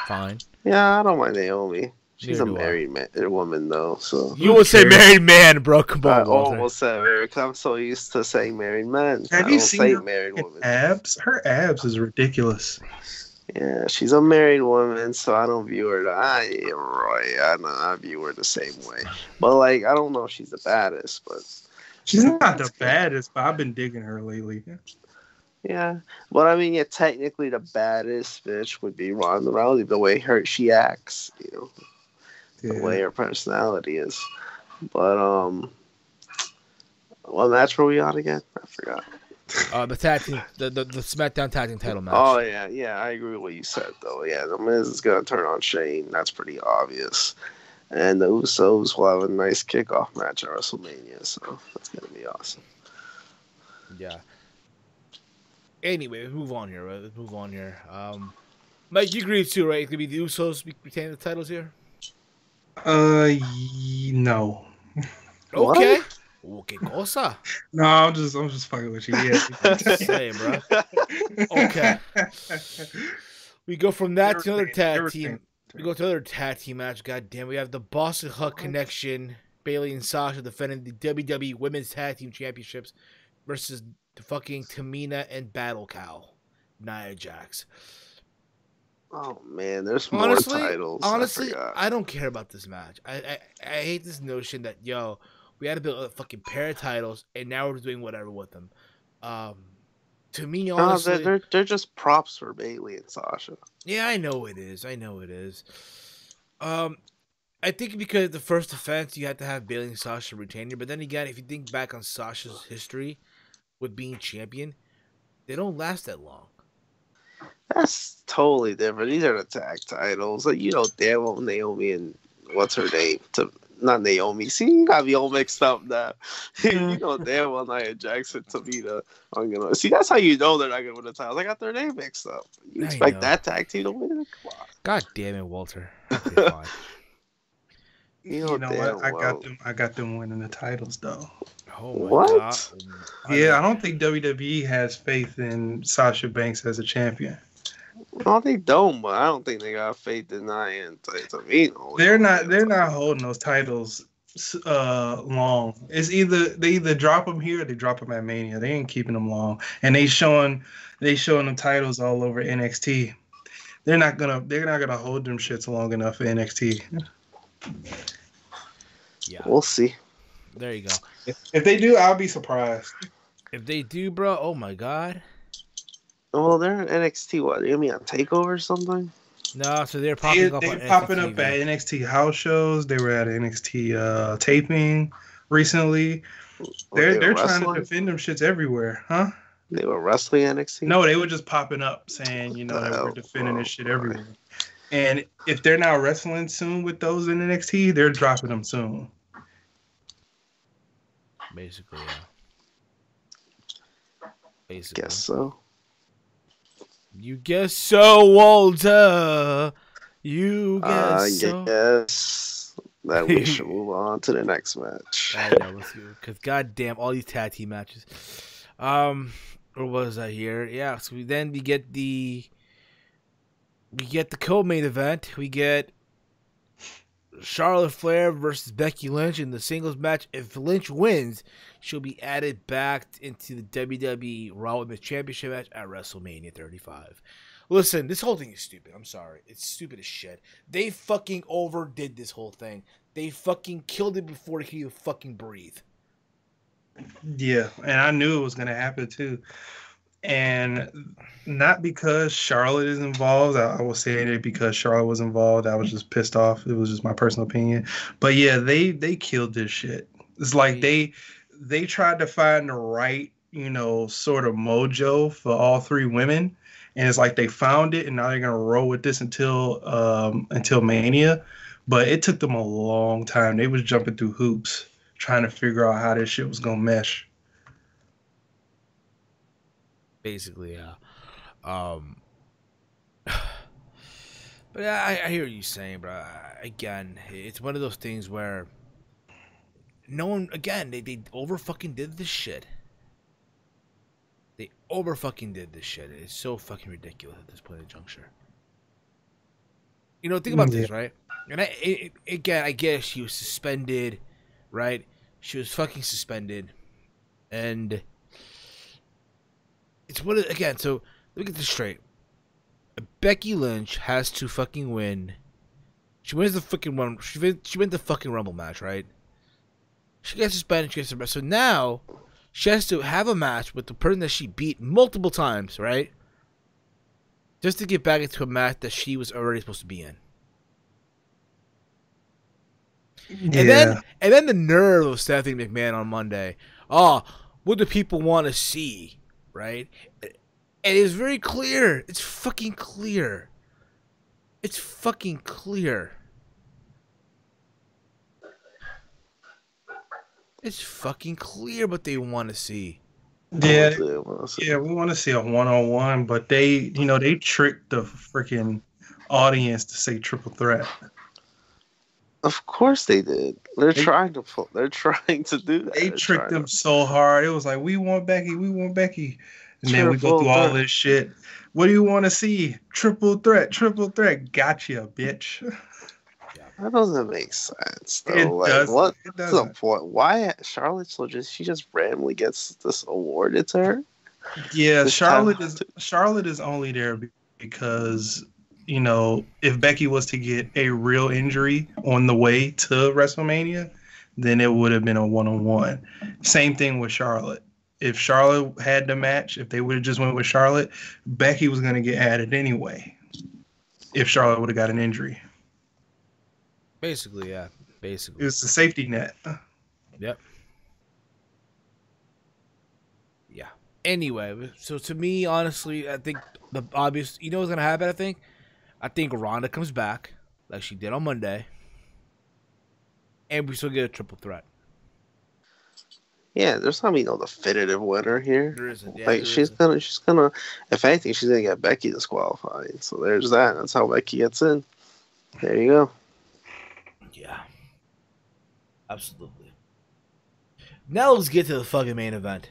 fine. Yeah, I don't mind Naomi. She's Neither a do I. married woman, though, so. You would say married man, bro. Come I on, Walter. almost said married, 'cause I'm so used to saying married men. Have I you don't seen say her married woman. abs? Her abs is ridiculous. Yeah, she's a married woman, so I don't view her. I view her the same way. But, like, I don't know if she's the baddest, but. She's not the baddest, but I've been digging her lately. Yeah, but I mean, yeah, technically the baddest bitch would be Ronda Rousey. The way she acts, you know, the way her personality is. But what match were we on again? I forgot. The tag team, the SmackDown tag team title match. Oh yeah, I agree with what you said though. Yeah, the Miz is gonna turn on Shane. That's pretty obvious. And the Usos will have a nice kickoff match at WrestleMania, so that's gonna be awesome. Yeah. Anyway, let's move on here. Right? Let's move on here. Mike, you agree too, right? It could be the Usos retaining the titles here. No. Okay. Okay, cosa. No, I'm just fucking with you. Yeah. Say, bro. Okay. We go from that to another tag team. We go to another tag team match. God damn, we have the Boston Hug Connection, Bayley and Sasha defending the WWE Women's Tag Team Championships versus the fucking Tamina and Battle Cow, Nia Jax. Oh man, there's more titles. Honestly, I don't care about this match. I hate this notion that we had to build a fucking pair of titles and now we're doing whatever with them. To me, honestly, they're just props for Bayley and Sasha. Yeah, I know it is. I think because the first offense, you had to have Bayley and Sasha retaining. But then again, if you think back on Sasha's history with being champion, they don't last that long. That's totally different. These are the tag titles. Like, you know damn well Naomi and what's her name? Not Naomi. See, you got me all mixed up now. You know damn well Nia Jax and Tamina are gonna. See, that's how you know they're not gonna win the titles. I got their name mixed up. You expect that tag team to win it? Come on. God damn it, Walter. Okay, fine. You know what? I got them winning the titles though. Oh my What? God. Yeah, I don't think WWE has faith in Sasha Banks as a champion. Well, they don't, but I don't think they got faith in Nia and Tamina. They're not holding those titles long. It's they either drop them here or they drop them at Mania. They ain't keeping them long, and they showing them titles all over NXT. They're not gonna hold them shits long enough for NXT. Yeah, we'll see. There you go. If they do, I'll be surprised. If they do, bro, oh my God. Well, they're in NXT. What? They gonna be on Takeover or something? No, so they're popping up. They're popping up at NXT house shows. They were at NXT taping. recently. They They're were trying to wrestling. defend them shits everywhere, huh? They were wrestling NXT. No, they were just popping up saying, What the that we're hell, defending this shit bro? everywhere. And if they're not wrestling soon with those in NXT, they're dropping them soon. Basically, yeah. Basically. Guess so. You guess so, Walter. You guess so. Guess that we should move on to the next match. I know, let's go. Because goddamn, all these tag team matches. Where was I here? Yeah, so we get the co-main event. We get Charlotte Flair versus Becky Lynch in the singles match. If Lynch wins, she'll be added back into the WWE Raw Women's Championship match at WrestleMania 35. Listen, this whole thing is stupid. I'm sorry. It's stupid as shit. They fucking overdid this whole thing. They fucking killed it before it could even fucking breathe. Yeah, and I knew it was going to happen too. And not because Charlotte is involved. I was saying it because Charlotte was involved. I was just pissed off. It was just my personal opinion. But yeah, they killed this shit. It's like they tried to find the right, sort of mojo for all three women. And it's like they found it, and now they're gonna roll with this until Mania. But it took them a long time. They was jumping through hoops trying to figure out how this shit was gonna mesh. Basically, yeah. But I hear what you're saying, bro. Again, it's one of those things where no one, again, they over fucking did this shit. They over fucking did this shit. It's so fucking ridiculous at this point in the juncture. Think about this, right? And I guess she was suspended, right? She was fucking suspended. And it's what it, again, so let me get this straight. Becky Lynch has to fucking win. She wins the fucking Rumble. She wins the fucking Rumble match, right? She gets suspended. She gets arrested. So now she has to have a match with the person that she beat multiple times, right? Just to get back into a match that she was already supposed to be in. Yeah. And then the nerve of Stephanie McMahon on Monday. Oh, what do people want to see, right? And it's very clear. It's fucking clear. It's fucking clear. It's fucking clear what they want to see. Yeah, we want to see a one-on-one, but they tricked the freaking audience to say triple threat. Of course they did. They're trying to do that. They tricked them so hard. It was like, we want Becky. And then we go through all this shit. What do you want to see? Triple threat. Gotcha, bitch. That doesn't make sense, though. It doesn't. What's It the doesn't. point? Why Charlotte's she just randomly gets this awarded to her? Yeah, Charlotte is only there because, if Becky was to get a real injury on the way to WrestleMania, then it would have been a one-on-one. Same thing with Charlotte. If Charlotte had the match, if they would have just went with Charlotte, Becky was going to get added anyway if Charlotte would have got an injury. Basically, yeah. Basically. It's a safety net. Yep. Yeah. Anyway, so to me, honestly, I think the obvious, what's going to happen, I think Ronda comes back like she did on Monday. And we still get a triple threat. Yeah, there's not no definitive winner here. There isn't. Yeah, she's gonna, if anything, she's gonna get Becky disqualified. So there's that. That's how Becky gets in. There you go. Yeah. Absolutely. Now let's get to the fucking main event.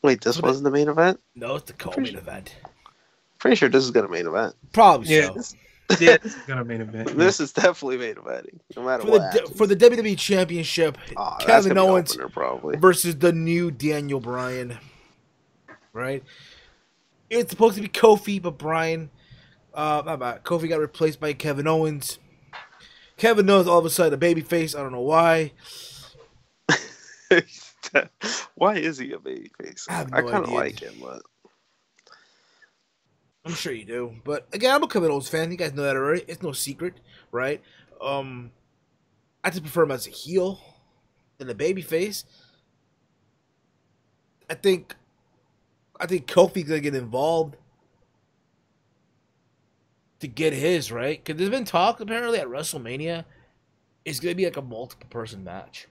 Wait, this wasn't the main event? No, it's the co-main event. Pretty sure this is gonna main event. Probably Yeah. so. Yeah, this is gonna main event. This is definitely main eventing, no matter what. For the WWE Championship, that's Kevin gonna be Owens opener, probably. versus the new Daniel Bryan. Right? It's supposed to be Kofi, but Bryan, Kofi got replaced by Kevin Owens. Kevin Owens all of a sudden a babyface. I don't know why. Why is he a babyface? I have no I kind of idea. like him, but I'm sure you do. But again, I'm a Kevin Owens fan. You guys know that already. It's no secret, right? I just prefer him as a heel than a babyface. I think Kofi's gonna get involved to get his, right? Because there's been talk apparently at WrestleMania it's gonna be like a multiple person match.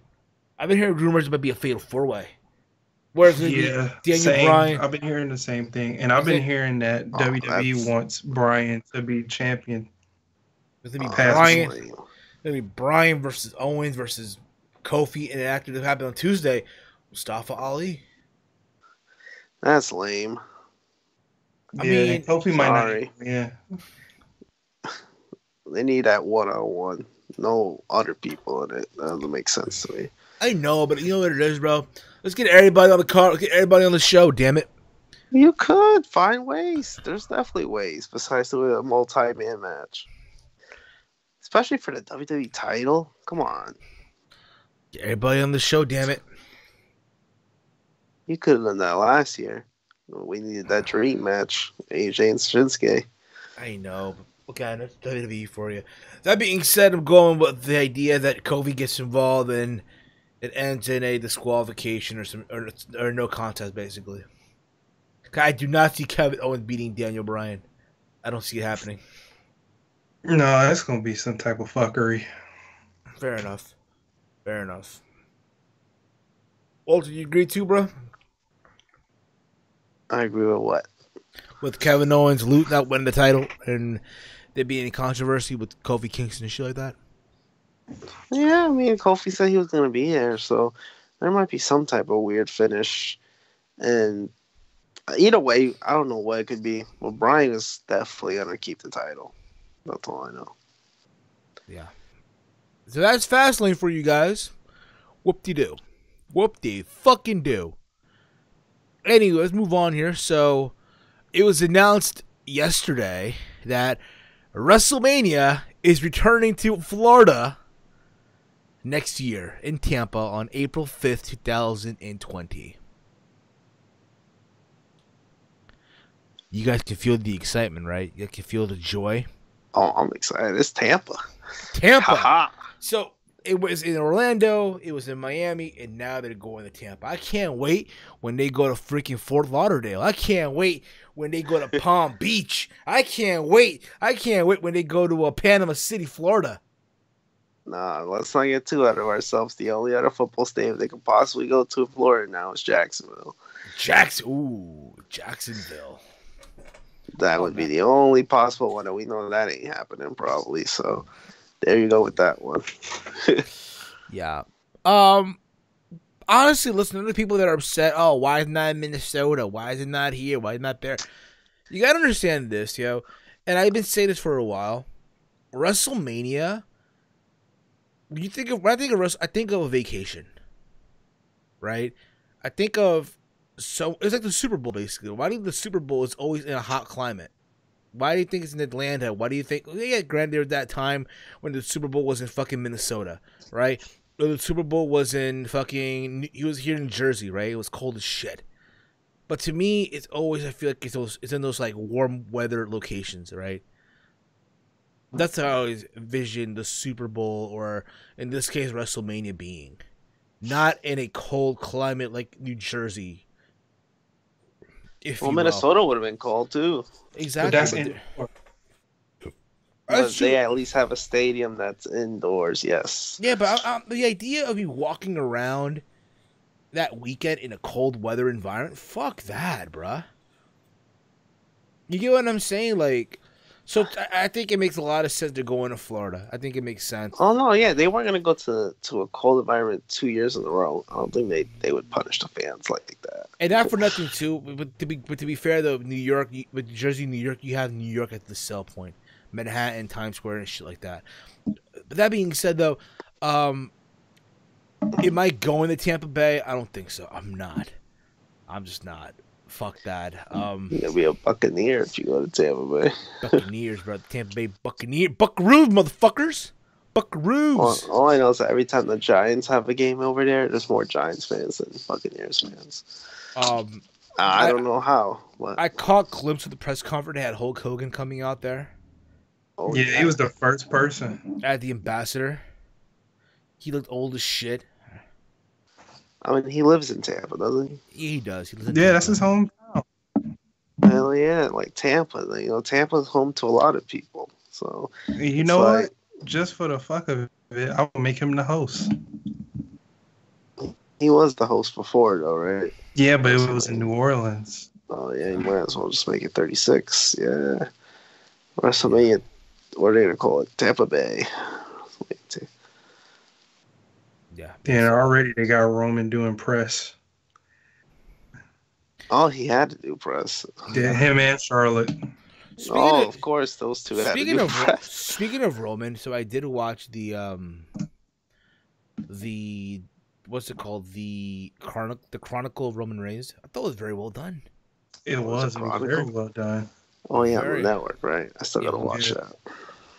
I've been hearing rumors it might be a fatal 4-way. Whereas Daniel Bryan, I've been hearing the same thing, and I've been hearing that WWE wants Bryan to be champion. It's gonna be Bryan versus Owens versus Kofi, and after that happened on Tuesday, Mustafa Ali. That's lame. I mean, Kofi might not. Yeah, they need that one-on-one. No other people in it. That doesn't make sense to me. I know, but you know what it is, bro. Let's get everybody on the car. Let's get everybody on the show. Damn it. You could find ways. There's definitely ways besides doing a multi-man match, especially for the WWE title. Come on. Get everybody on the show. Damn it. You could have done that last year. We needed that dream match, AJ and Shinsuke. I know. Okay, that's WWE for you. That being said, I'm going with the idea that Kofi gets involved and it ends in a disqualification or no contest, basically. I do not see Kevin Owens beating Daniel Bryan. I don't see it happening. No, that's gonna be some type of fuckery. Fair enough. Fair enough. Walter, you agree too, bro? I agree with what? With Kevin Owens not winning the title and there being any controversy with Kofi Kingston and shit like that? Yeah, I mean, Kofi said he was going to be there, so there might be some type of weird finish. And either way, I don't know what it could be. Well, Bryan is definitely going to keep the title. That's all I know. Yeah. So that's Fastlane for you guys. Whoop-de-doo. Whoop-de-fucking-do. Anyway, let's move on here. So, it was announced yesterday that WrestleMania is returning to Florida next year in Tampa on April 5th, 2020. You guys can feel the excitement, right? You can feel the joy. Oh, I'm excited. It's Tampa. Tampa. So, it was in Orlando, it was in Miami, and now they're going to Tampa. I can't wait when they go to freaking Fort Lauderdale. I can't wait when they go to Palm Beach. I can't wait when they go to Panama City, Florida. Nah, let's not get too out of ourselves. The only other football stadium they could possibly go to in Florida now is Jacksonville. Jacksonville. That would be the only possible one, and we know that ain't happening probably, so there you go with that one. Yeah. Honestly, listen to the people that are upset. Oh, why is it not in Minnesota? Why is it not here? Why is it not there? You gotta understand this, yo. And I've been saying this for a while. WrestleMania. When I think of a vacation, right? I think of it's like the Super Bowl basically. Why do you think the Super Bowl is always in a hot climate? Why do you think it's in Atlanta? Why do you think? Yeah, granted, there was that time when the Super Bowl was in fucking Minnesota, right? Or the Super Bowl was in fucking. He was here in Jersey, right? It was cold as shit. But to me, it's always I feel like it's in those like warm weather locations, right? That's how I always envision the Super Bowl, or in this case, WrestleMania being, not in a cold climate like New Jersey. Minnesota would have been cold too. Exactly. But they at least have a stadium that's indoors, yes. Yeah, but the idea of you walking around that weekend in a cold weather environment, fuck that, bruh. You get what I'm saying? Like, so I think it makes a lot of sense to go into Florida. I think it makes sense. Oh, no, yeah. They weren't going to go to a cold environment 2 years in a row. I don't think they would punish the fans like that. And not for nothing, too. But to be fair, though, New York, with Jersey, New York, you have New York at the sell point. Manhattan, Times Square, and shit like that. But that being said, though, am I going to Tampa Bay? I don't think so. I'm not. I'm just not. Fuck that. You'll be a Buccaneer if you go to Tampa Bay. Buccaneers, bro. Tampa Bay Buccaneers. Buckaroos, motherfuckers. Buckaroos. All I know is that every time the Giants have a game over there, there's more Giants fans than Buccaneers fans. I don't know how. But... I caught a glimpse of the press conference. They had Hulk Hogan coming out there. Oh, yeah, he was the first person. At the Ambassador. He looked old as shit. I mean, he lives in Tampa, doesn't he? Yeah, he does. He lives in Yeah, Tampa. that's his home. Hell yeah, like Tampa. You know, Tampa's home to a lot of people. So You it's know like, what? Just for the fuck of it, I will make him the host. he was the host before, though, right? Yeah, but it was in New Orleans. Oh yeah, you might as well just make it 36. Yeah, WrestleMania. What are they gonna call it? Tampa Bay. Yeah. And already they got Roman doing press. Oh, he had to do press. Yeah, him and Charlotte. Of course, those two had to do press. Speaking of Roman, so I did watch the what's it called, the Chronicle of Roman Reigns. I thought it was very well done. It was very well done. Oh yeah, on the network, right? I still gotta watch that.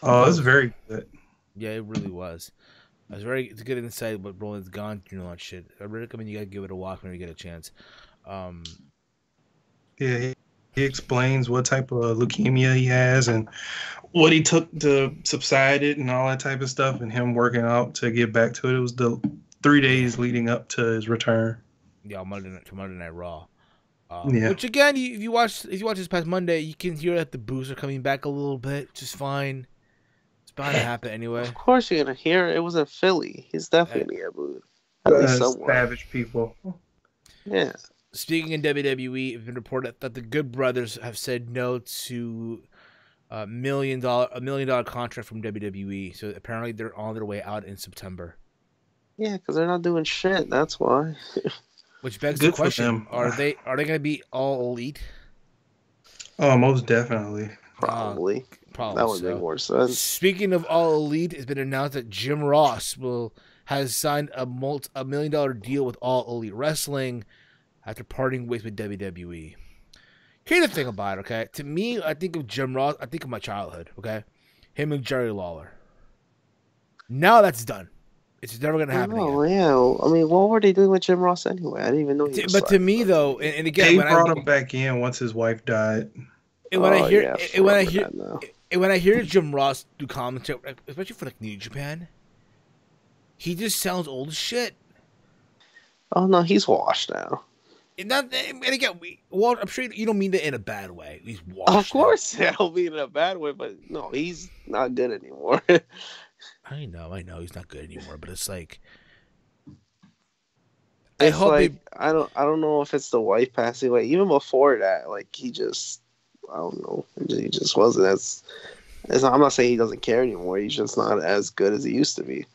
Oh, it's very good. Yeah, it really was. It's a good insight what Roman's gone through and all that shit. I really recommend you gotta give it a watch when you get a chance. Yeah, he explains what type of leukemia he has and what he took to subside it and all that type of stuff, and him working out to get back to it. It was the 3 days leading up to his return. Yeah, Monday Night Raw. Yeah. Which again, if you watch this past Monday, you can hear that the boos are coming back a little bit, which is fine. It's bound to happen anyway. Of course you're gonna hear it. It was in Philly. He's definitely gonna get booed. At least somewhere. Savage people. Yeah. Speaking in WWE, it's been reported that the Good Brothers have said no to $1 million contract from WWE. So apparently they're on their way out in September. Yeah, because they're not doing shit. That's why. Which begs the question: Are they going to be all elite? Oh, most definitely. Probably. Probably. That would make more sense. Speaking of all elite, it's been announced that Jim Ross has signed a $1 million deal with All Elite Wrestling after parting ways with WWE. Here's the thing about it, okay? To me, I think of Jim Ross, I think of my childhood, okay? Him and Jerry Lawler. Now that's done. It's never going to happen again. Oh, yeah. I mean, what were they doing with Jim Ross anyway? I didn't even know he was. But to me, though, and again, they brought him back in once his wife died. And when I hear Jim Ross do commentary, especially for like New Japan, he just sounds old as shit. Oh no, he's washed now. And again, I'm sure you don't mean that in a bad way. He's washed. Of course, I don't mean in a bad way, but no, he's not good anymore. I know, he's not good anymore. But it's like, I don't know if it's the wife passing away. Even before that, like I don't know. He just wasn't as I'm not saying he doesn't care anymore. He's just not as good as he used to be.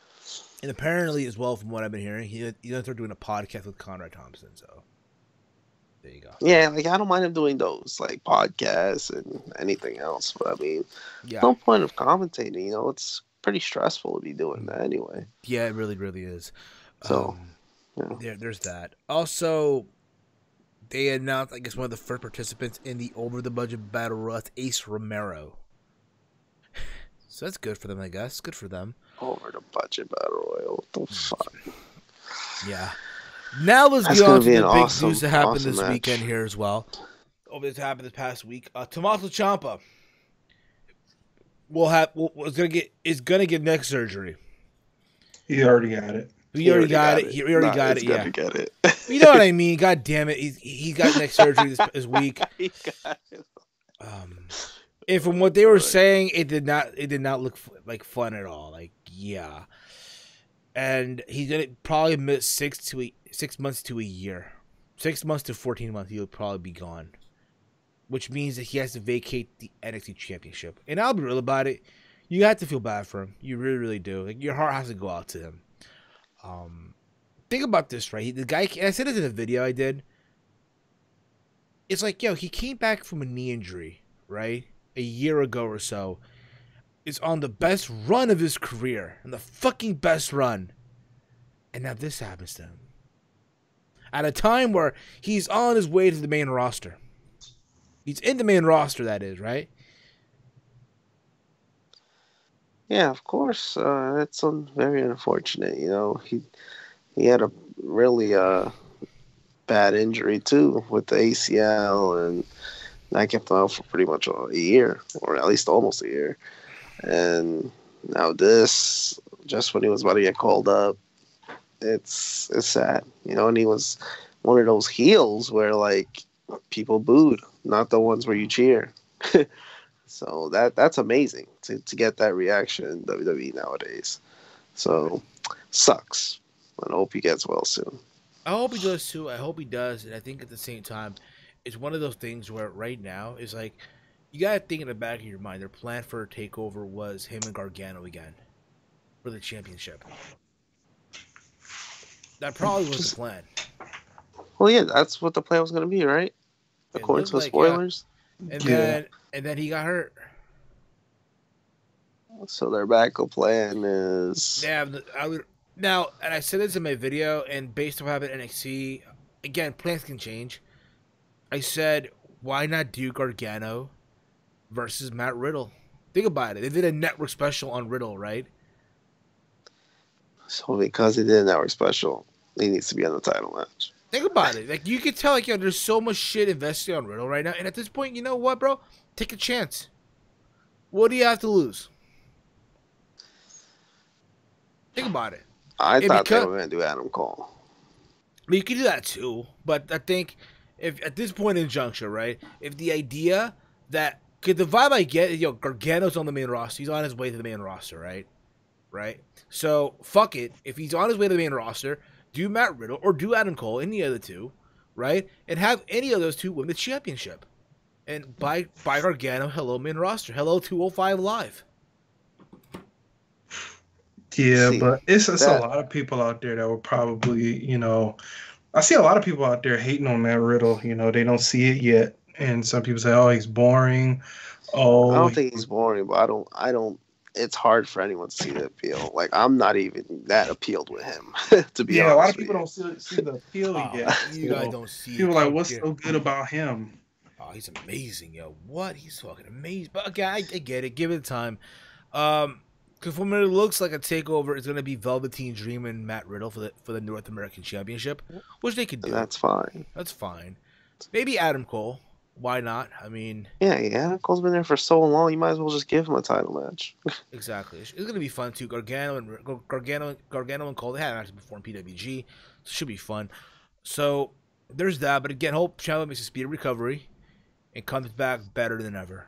And apparently, as well, from what I've been hearing, he's going to start doing a podcast with Conrad Thompson. So there you go. Yeah, like I don't mind him doing those, like podcasts and anything else. But I mean, no point of commentating. You know, it's pretty stressful to be doing that anyway. Yeah, it really, really is. So there's that. Also, they announced, I guess, one of the first participants in the Over the Budget Battle Royal, Ace Romero. So that's good for them, I guess. Good for them. Over the Budget Battle Royal. What the fuck? Yeah. Now let's get on to the big news that happened this weekend here as well. This happened this past week. Tommaso Ciampa is gonna get neck surgery. He already got it. He already got it. Yeah. Get it. You know what I mean? God damn it. He got neck surgery this week. He got it. And from what they were saying, it did not look like fun at all. Like, yeah. And he's gonna probably miss 6 months to a year. 6 months to 14 months, he'll probably be gone. Which means that he has to vacate the NXT Championship. And I'll be real about it. You have to feel bad for him. You really, really do. Like, your heart has to go out to him. Think about this, right? The guy, and I said it in a video I did. It's like, he came back from a knee injury, right? A year ago or so. Is on the best run of his career. And the fucking best run. And now this happens to him. At a time where he's on his way to the main roster. He's in the main roster, that is, right? Yeah, of course. That's very unfortunate. You know, he had a really bad injury too with the ACL, and that kept him out for pretty much a year, or at least almost a year. And now this, just when he was about to get called up, it's sad, you know. And he was one of those heels where like people booed, not the ones where you cheer. So that's amazing to get that reaction in WWE nowadays. So sucks. I hope he gets well soon. I hope he does too. I hope he does, and I think at the same time, it's one of those things where right now is like you gotta think in the back of your mind. Their plan for a takeover was him and Gargano again for the championship. That probably was the plan. Well, yeah, that's what the plan was going to be, right? It According to the looked like, spoilers. yeah. And then he got hurt. So their backup plan is Yeah, now, and I said this in my video, and based on what happened at NXT, again, plans can change. I said, why not do Gargano versus Matt Riddle? Think about it. They did a network special on Riddle, right? so because he did a network special, he needs to be on the title match. Think about it. Like, you could tell, like, yo, there's so much shit invested on Riddle right now, and at this point, you know what, bro? Take a chance. What do you have to lose? Think about it. I thought they were going to do Adam Cole. I mean, you could do that too, but I think if at this point in juncture, right, if the idea that, cause the vibe I get is, yo, Gargano's on the main roster, he's on his way to the main roster, right? Right? So, fuck it. If he's on his way to the main roster, do Matt Riddle or do Adam Cole, any of the two, right? And have any of those two win the championship. And by Gargano, hello main roster. Hello 205 Live. Yeah, but it's a lot of people out there that will probably, you know, I see a lot of people out there hating on Matt Riddle. You know, they don't see it yet, and some people say, "Oh, he's boring." Oh, I don't think he's boring, but I don't. It's hard for anyone to see the appeal. Like, I'm not even that appealed with him. To be honest, a lot of people don't see the appeal yet. You guys don't see. People are like, what's so good about him? Oh, he's amazing, yo. What? He's fucking amazing. But again, I get it. Give it time. Because from what it looks like, a takeover is going to be Velveteen Dream and Matt Riddle for the North American Championship, which they could do. That's fine. That's fine. Maybe Adam Cole. Why not? I mean, yeah. Adam Cole's been there for so long. You might as well just give him a title match. Exactly. It's going to be fun too. Gargano and Cole, they had matches before in PWG. It should be fun. So there's that. But again, hope Ciampa makes a speedy recovery and comes back better than ever.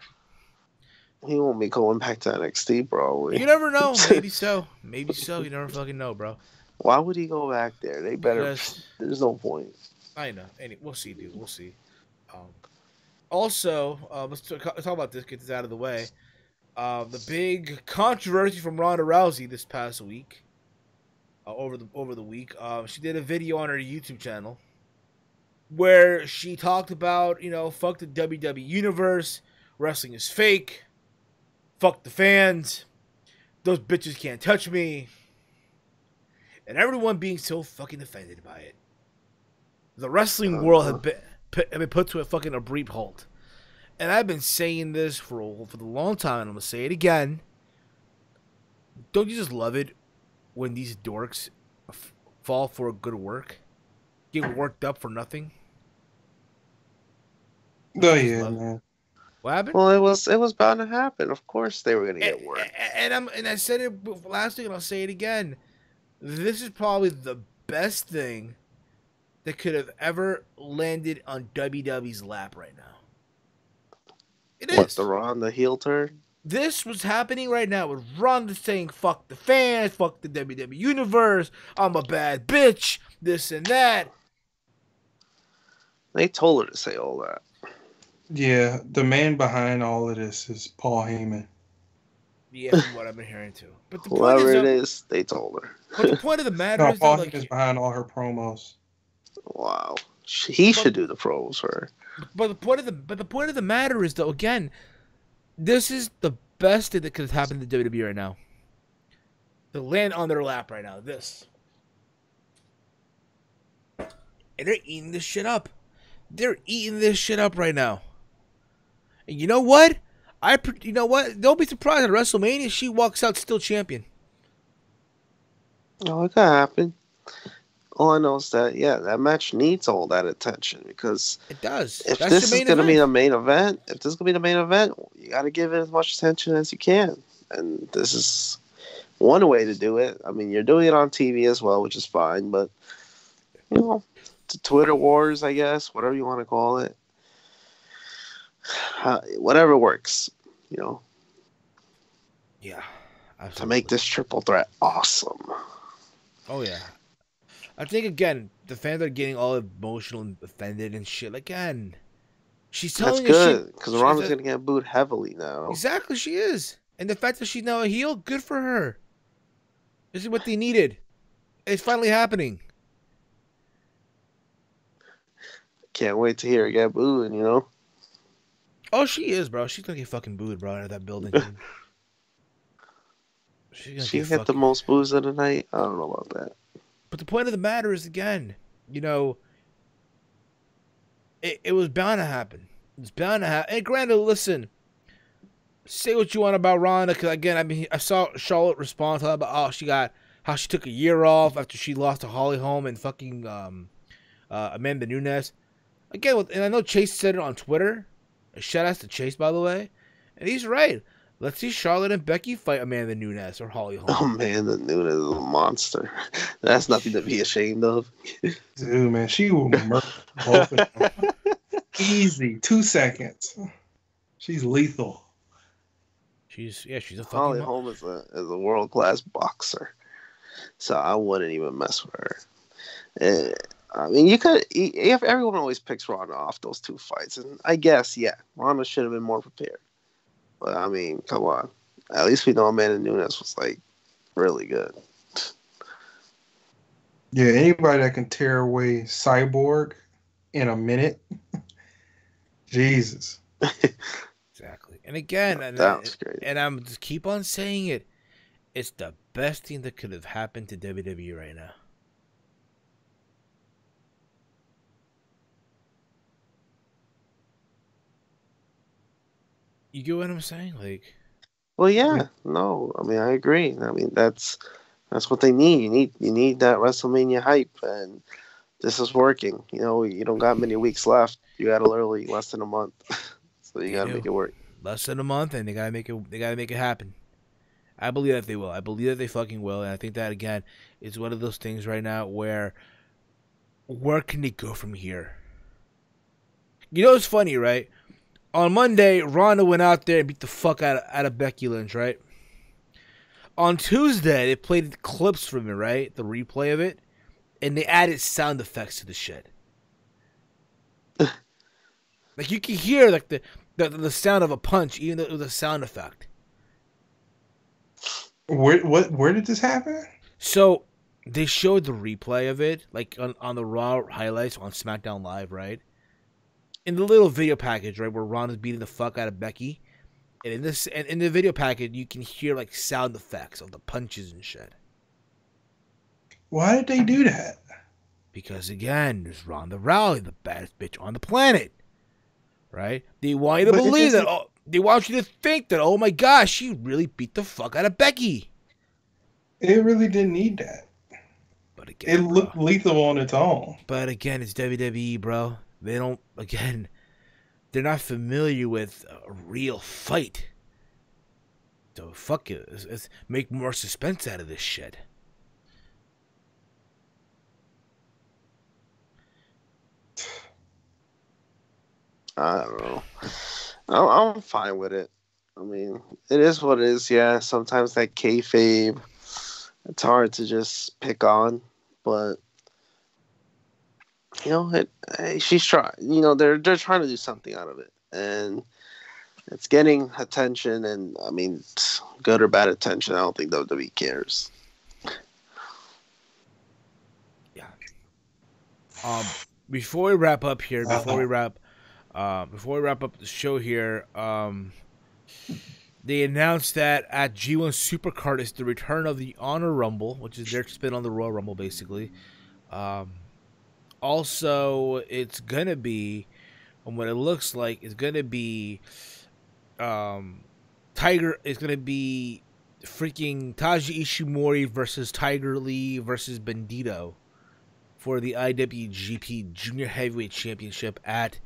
He won't be going back to NXT, probably. You never know. Maybe so. Maybe so. You never fucking know, bro. Why would he go back there? They better. There's no point. I know. We'll see, dude. We'll see. Also, let's talk about this. Get this out of the way. The big controversy from Ronda Rousey this past week. Over the week, she did a video on her YouTube channel where she talked about, you know, fuck the WWE universe. Wrestling is fake. Fuck the fans. Those bitches can't touch me. And everyone being so fucking offended by it. The wrestling world had been put to a brief halt. And I've been saying this for the long time, and I'm going to say it again. Don't you just love it when these dorks fall for a good work? Get worked up for nothing? Oh, yeah, man. What happened? Well, it was bound to happen. Of course, they were going to get work. And I said it last week, and I'll say it again. This is probably the best thing that could have ever landed on WWE's lap right now. It is. What, the Ronda heel turn? This was happening right now with Ronda saying, fuck the fans, fuck the WWE universe, I'm a bad bitch, this and that. They told her to say all that. Yeah, the man behind all of this is Paul Heyman. Yeah, from what I've been hearing too. But the Whoever point it is, they told her. But the point of the matter No, is Paul that, Heyman's behind all her promos. Wow, he should do the pros for her. But the point of the matter is, though, again, this is the best thing that could have happened to WWE right now. To land on their lap right now, this. And they're eating this shit up. They're eating this shit up right now. And you know what? Don't be surprised at WrestleMania she walks out still champion. Oh, it could happen. All I know is that, that match needs all that attention because it does. If this is going to be the main event, you got to give it as much attention as you can. And this is one way to do it. I mean, you're doing it on TV as well, which is fine. But you know, the Twitter wars, I guess, whatever you want to call it, whatever works. You know. Yeah. Absolutely. To make this triple threat awesome. Oh yeah. I think again, the fans are getting all emotional and offended and shit. Again, she's telling That's us good because Ronda's gonna get booed heavily now. Exactly, she is, and the fact that she's now a heel, good for her. This is what they needed. It's finally happening. Can't wait to hear her get booed. You know. Oh, she is, bro. She's gonna get fucking booed, bro, out of that building. She hit the most boos of the night. I don't know about that. But the point of the matter is, again, you know, it was bound to happen. It's bound to happen. And granted, listen, say what you want about Ronda, because again, I mean, I saw Charlotte respond to her about how she took a year off after she lost to Holly Holm and fucking Amanda Nunes. Again, and I know Chase said it on Twitter. A shout out to Chase, by the way, and he's right. Let's see Charlotte and Becky fight Amanda Nunes or Holly Holm. Oh, Amanda Nunes is a monster. That's nothing to be ashamed of. Dude, man, she will murder both of them. Easy. 2 seconds. She's lethal. She's a fucking Holly Holm is a world-class boxer. So I wouldn't even mess with her. I mean, if everyone always picks Ronda off those 2 fights, and I guess, yeah, Ronda should have been more prepared. But, I mean, come on. At least we know Amanda Nunes was, like, really good. Yeah, anybody that can tear away Cyborg in a minute. Jesus. Exactly. And again, that was great. And I'm just keep on saying it. It's the best thing that could have happened to WWE right now. You get what I'm saying? Like, well, yeah, no, I mean, I agree. I mean, that's what they need. You need that WrestleMania hype, and this is working. You know, you don't got many weeks left. You got literally less than a month, so you got to make it work. Less than a month, and they gotta make it. They gotta make it happen. I believe that they will. I believe that they fucking will, and I think that again is one of those things right now where can they go from here? You know, it's funny, right? On Monday, Ronda went out there and beat the fuck out of Becky Lynch, right? On Tuesday, they played clips from it, right? The replay of it. And they added sound effects to the shit. Like, you can hear like the sound of a punch, even though it was a sound effect. Where did this happen? So, they showed the replay of it, like on the Raw highlights on SmackDown Live, right? In the little video package, right, where Ronda's beating the fuck out of Becky, and in the video package, you can hear like sound effects of the punches and shit. Why did they do that? Because again, there's Ronda Rousey, the baddest bitch on the planet, right? They want you to believe that. Oh, they want you to think that. Oh my gosh, she really beat the fuck out of Becky. It really didn't need that. But again, it looked lethal on its own. But again, it's WWE, bro. They don't, again, they're not familiar with a real fight. So fuck it. Let's make more suspense out of this shit. I don't know. I'm fine with it. I mean, it is what it is. Yeah, sometimes that kayfabe, it's hard to just pick on, but you know, she's trying. You know, they're trying to do something out of it, and it's getting attention. And I mean, good or bad attention, I don't think WWE cares. Yeah. Before we wrap up here, before we wrap up the show here, they announced that at G1 SuperKick is the return of the Honor Rumble, which is their spin on the Royal Rumble, basically. Also, it's gonna be, from what it looks like, it's gonna be Tiger is gonna be freaking Taiji Ishimori versus Tiger Lee versus Bandito for the IWGP Junior Heavyweight Championship at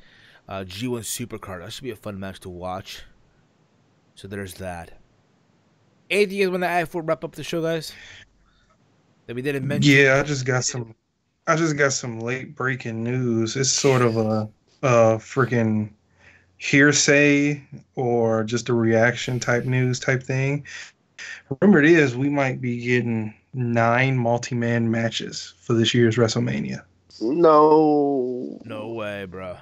G1 SuperKick. That should be a fun match to watch. So there's that. Anything you guys want to add before we wrap up the show, guys? That we didn't mention. Yeah, I just got some late breaking news. It's sort of a freaking hearsay or just a reaction type news type thing. Remember, it is we might be getting 9 multi-man matches for this year's WrestleMania. No. No way, bro.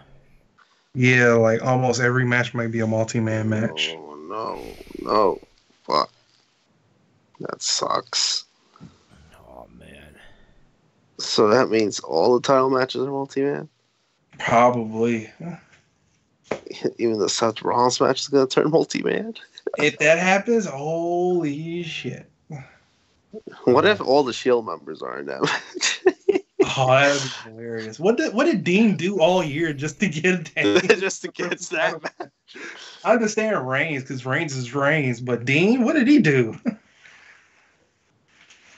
Yeah, like almost every match might be a multi-man match. No. Fuck. That sucks. Oh, man. So that means all the title matches are multi-man? Probably. Even the Seth Rollins match is going to turn multi-man? If that happens, holy shit. What if all the Shield members are in that match? Oh, that would be hilarious. What did Dean do all year just to get a Just to get that match? I understand Reigns because Reigns is Reigns, but Dean, what did he do?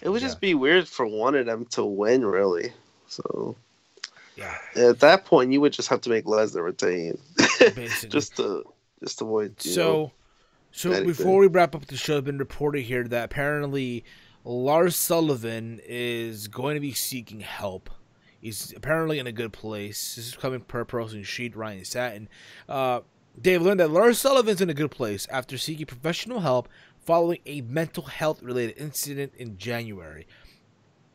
It would just be weird for one of them to win, really. So, yeah. At that point, you would just have to make Lesnar retain, Basically. just to avoid. So anything. before we wrap up the show, it's been reported here that apparently Lars Sullivan is going to be seeking help. He's apparently in a good place. This is coming per Pro Wrestling Sheet, Ryan Satin. Dave learned that Lars Sullivan's in a good place after seeking professional help following a mental health-related incident in January.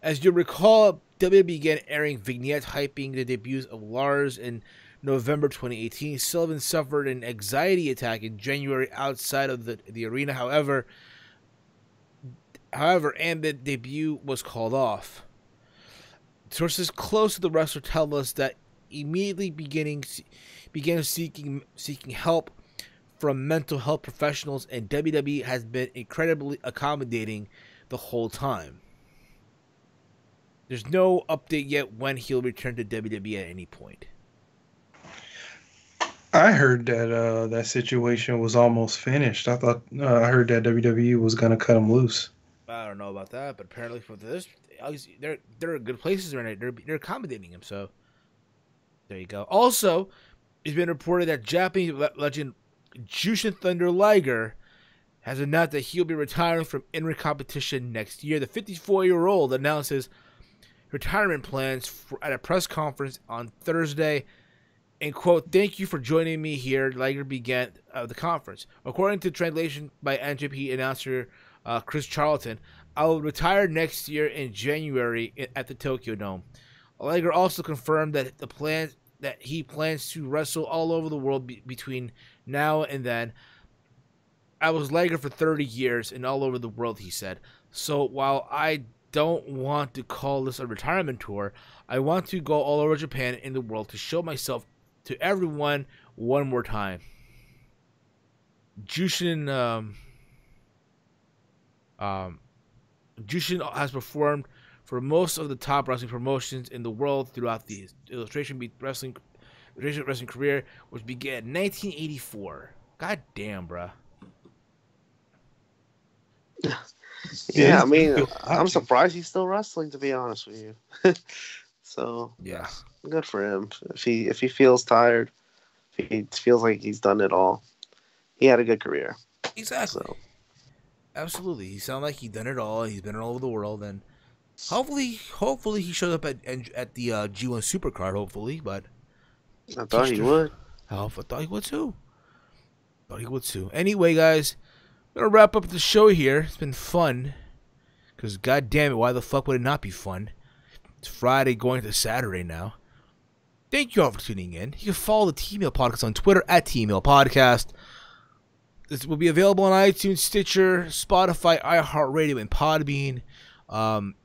As you recall, WWE began airing vignettes hyping the debuts of Lars in November 2018. Sullivan suffered an anxiety attack in January outside of the arena. However, and the debut was called off. Sources close to the wrestler tell us that immediately began seeking help from mental health professionals, and WWE has been incredibly accommodating the whole time. There's no update yet when he'll return to WWE at any point. I heard that that situation was almost finished. I heard that WWE was going to cut him loose. I don't know about that, but apparently for this, they're good places right now. They're accommodating him, so there you go. Also, it's been reported that Japanese legend Jushin Thunder Liger has announced that he'll be retiring from in-ring competition next year. The 54-year-old announces retirement plans at a press conference on Thursday. And, quote, "Thank you for joining me here," Liger began the conference. According to translation by NJP announcer Chris Charlton, "I will retire next year in January at the Tokyo Dome." Liger also confirmed that he plans to wrestle all over the world between now and then. "I was Liger for 30 years and all over the world," he said. "So while I don't want to call this a retirement tour, I want to go all over Japan and the world to show myself to everyone one more time." Jushin has performed for most of the top wrestling promotions in the world throughout the illustration wrestling career, which began in 1984. God damn, bruh. Yeah, I mean, I'm surprised he's still wrestling, to be honest with you. So yeah, good for him. If he feels tired, if he feels like he's done it all, he had a good career. Exactly. So. Absolutely, he sounded like he'd done it all. He's been all over the world, and hopefully he shows up at the G1 Supercard. Hopefully, but I thought he would. I thought he would too. Anyway, guys, I'm gonna wrap up the show here. It's been fun, because god damn it, why the fuck would it not be fun? It's Friday going to Saturday now. Thank you all for tuning in. You can follow the T-Mail Podcast on Twitter at T-Mail Podcast. This will be available on iTunes, Stitcher, Spotify, iHeartRadio, and PodBean.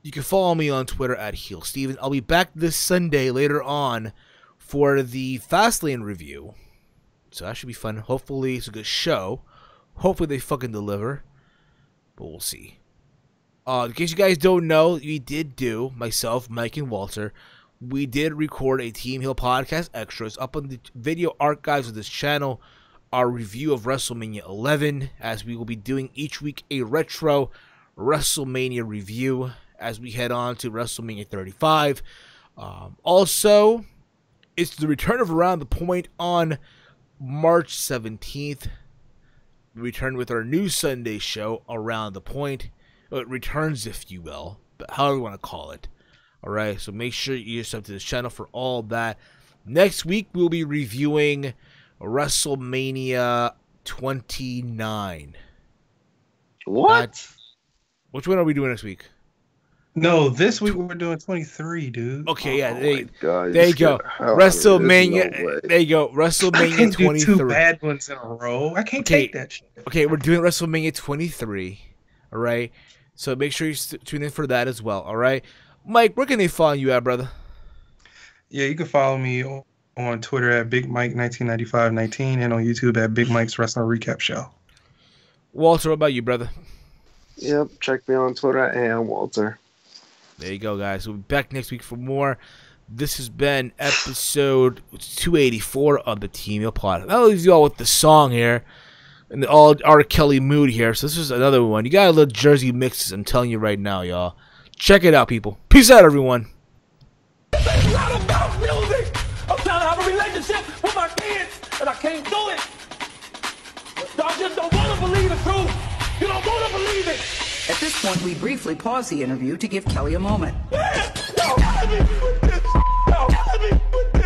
You can follow me on Twitter at HeelSteven. I'll be back this Sunday later on for the Fastlane review. So that should be fun. Hopefully it's a good show. Hopefully they fucking deliver. But we'll see. In case you guys don't know, we did do, myself, Mike, and Walter, we did record a Team Hill Podcast Extras up on the video archives of this channel. Our review of WrestleMania 11, as we will be doing each week a retro WrestleMania review as we head on to WrestleMania 35. Also, it's the return of Around the Point on March 17th. We return with our new Sunday show, Around the Point. It returns, if you will, but however you want to call it. All right, so make sure you sub to this channel for all that. Next week, we'll be reviewing WrestleMania 29. What? Which one are we doing next week? No, this week we're doing 23, dude. Okay, yeah, God, there you go. WrestleMania. No way. There you go. I WrestleMania can't do 23. two bad ones in a row. I can't take that shit. Okay, we're doing WrestleMania 23. All right, so make sure you tune in for that as well. All right, Mike, where can they follow you at, brother? Yeah, you can follow me on Twitter at Big Mike 199519 and on YouTube at Big Mike's Wrestling Recap Show. Walter, what about you, brother? Yep, check me on Twitter at Walter. There you go, guys. We'll be back next week for more. This has been episode 284 of the Team Meal Pod. I'll leave you all with the song here and the all R. Kelly mood here. So this is another one. You got a little Jersey mixes, I'm telling you right now, y'all. Check it out, people. Peace out, everyone. It's not about music. I'm trying to have a relationship with my kids, and I can't do it. Y'all just don't want to believe the truth. You don't want to believe it. At this point, we briefly pause the interview to give Kelly a moment. Y'all killing me with this. Y'all killing me with this.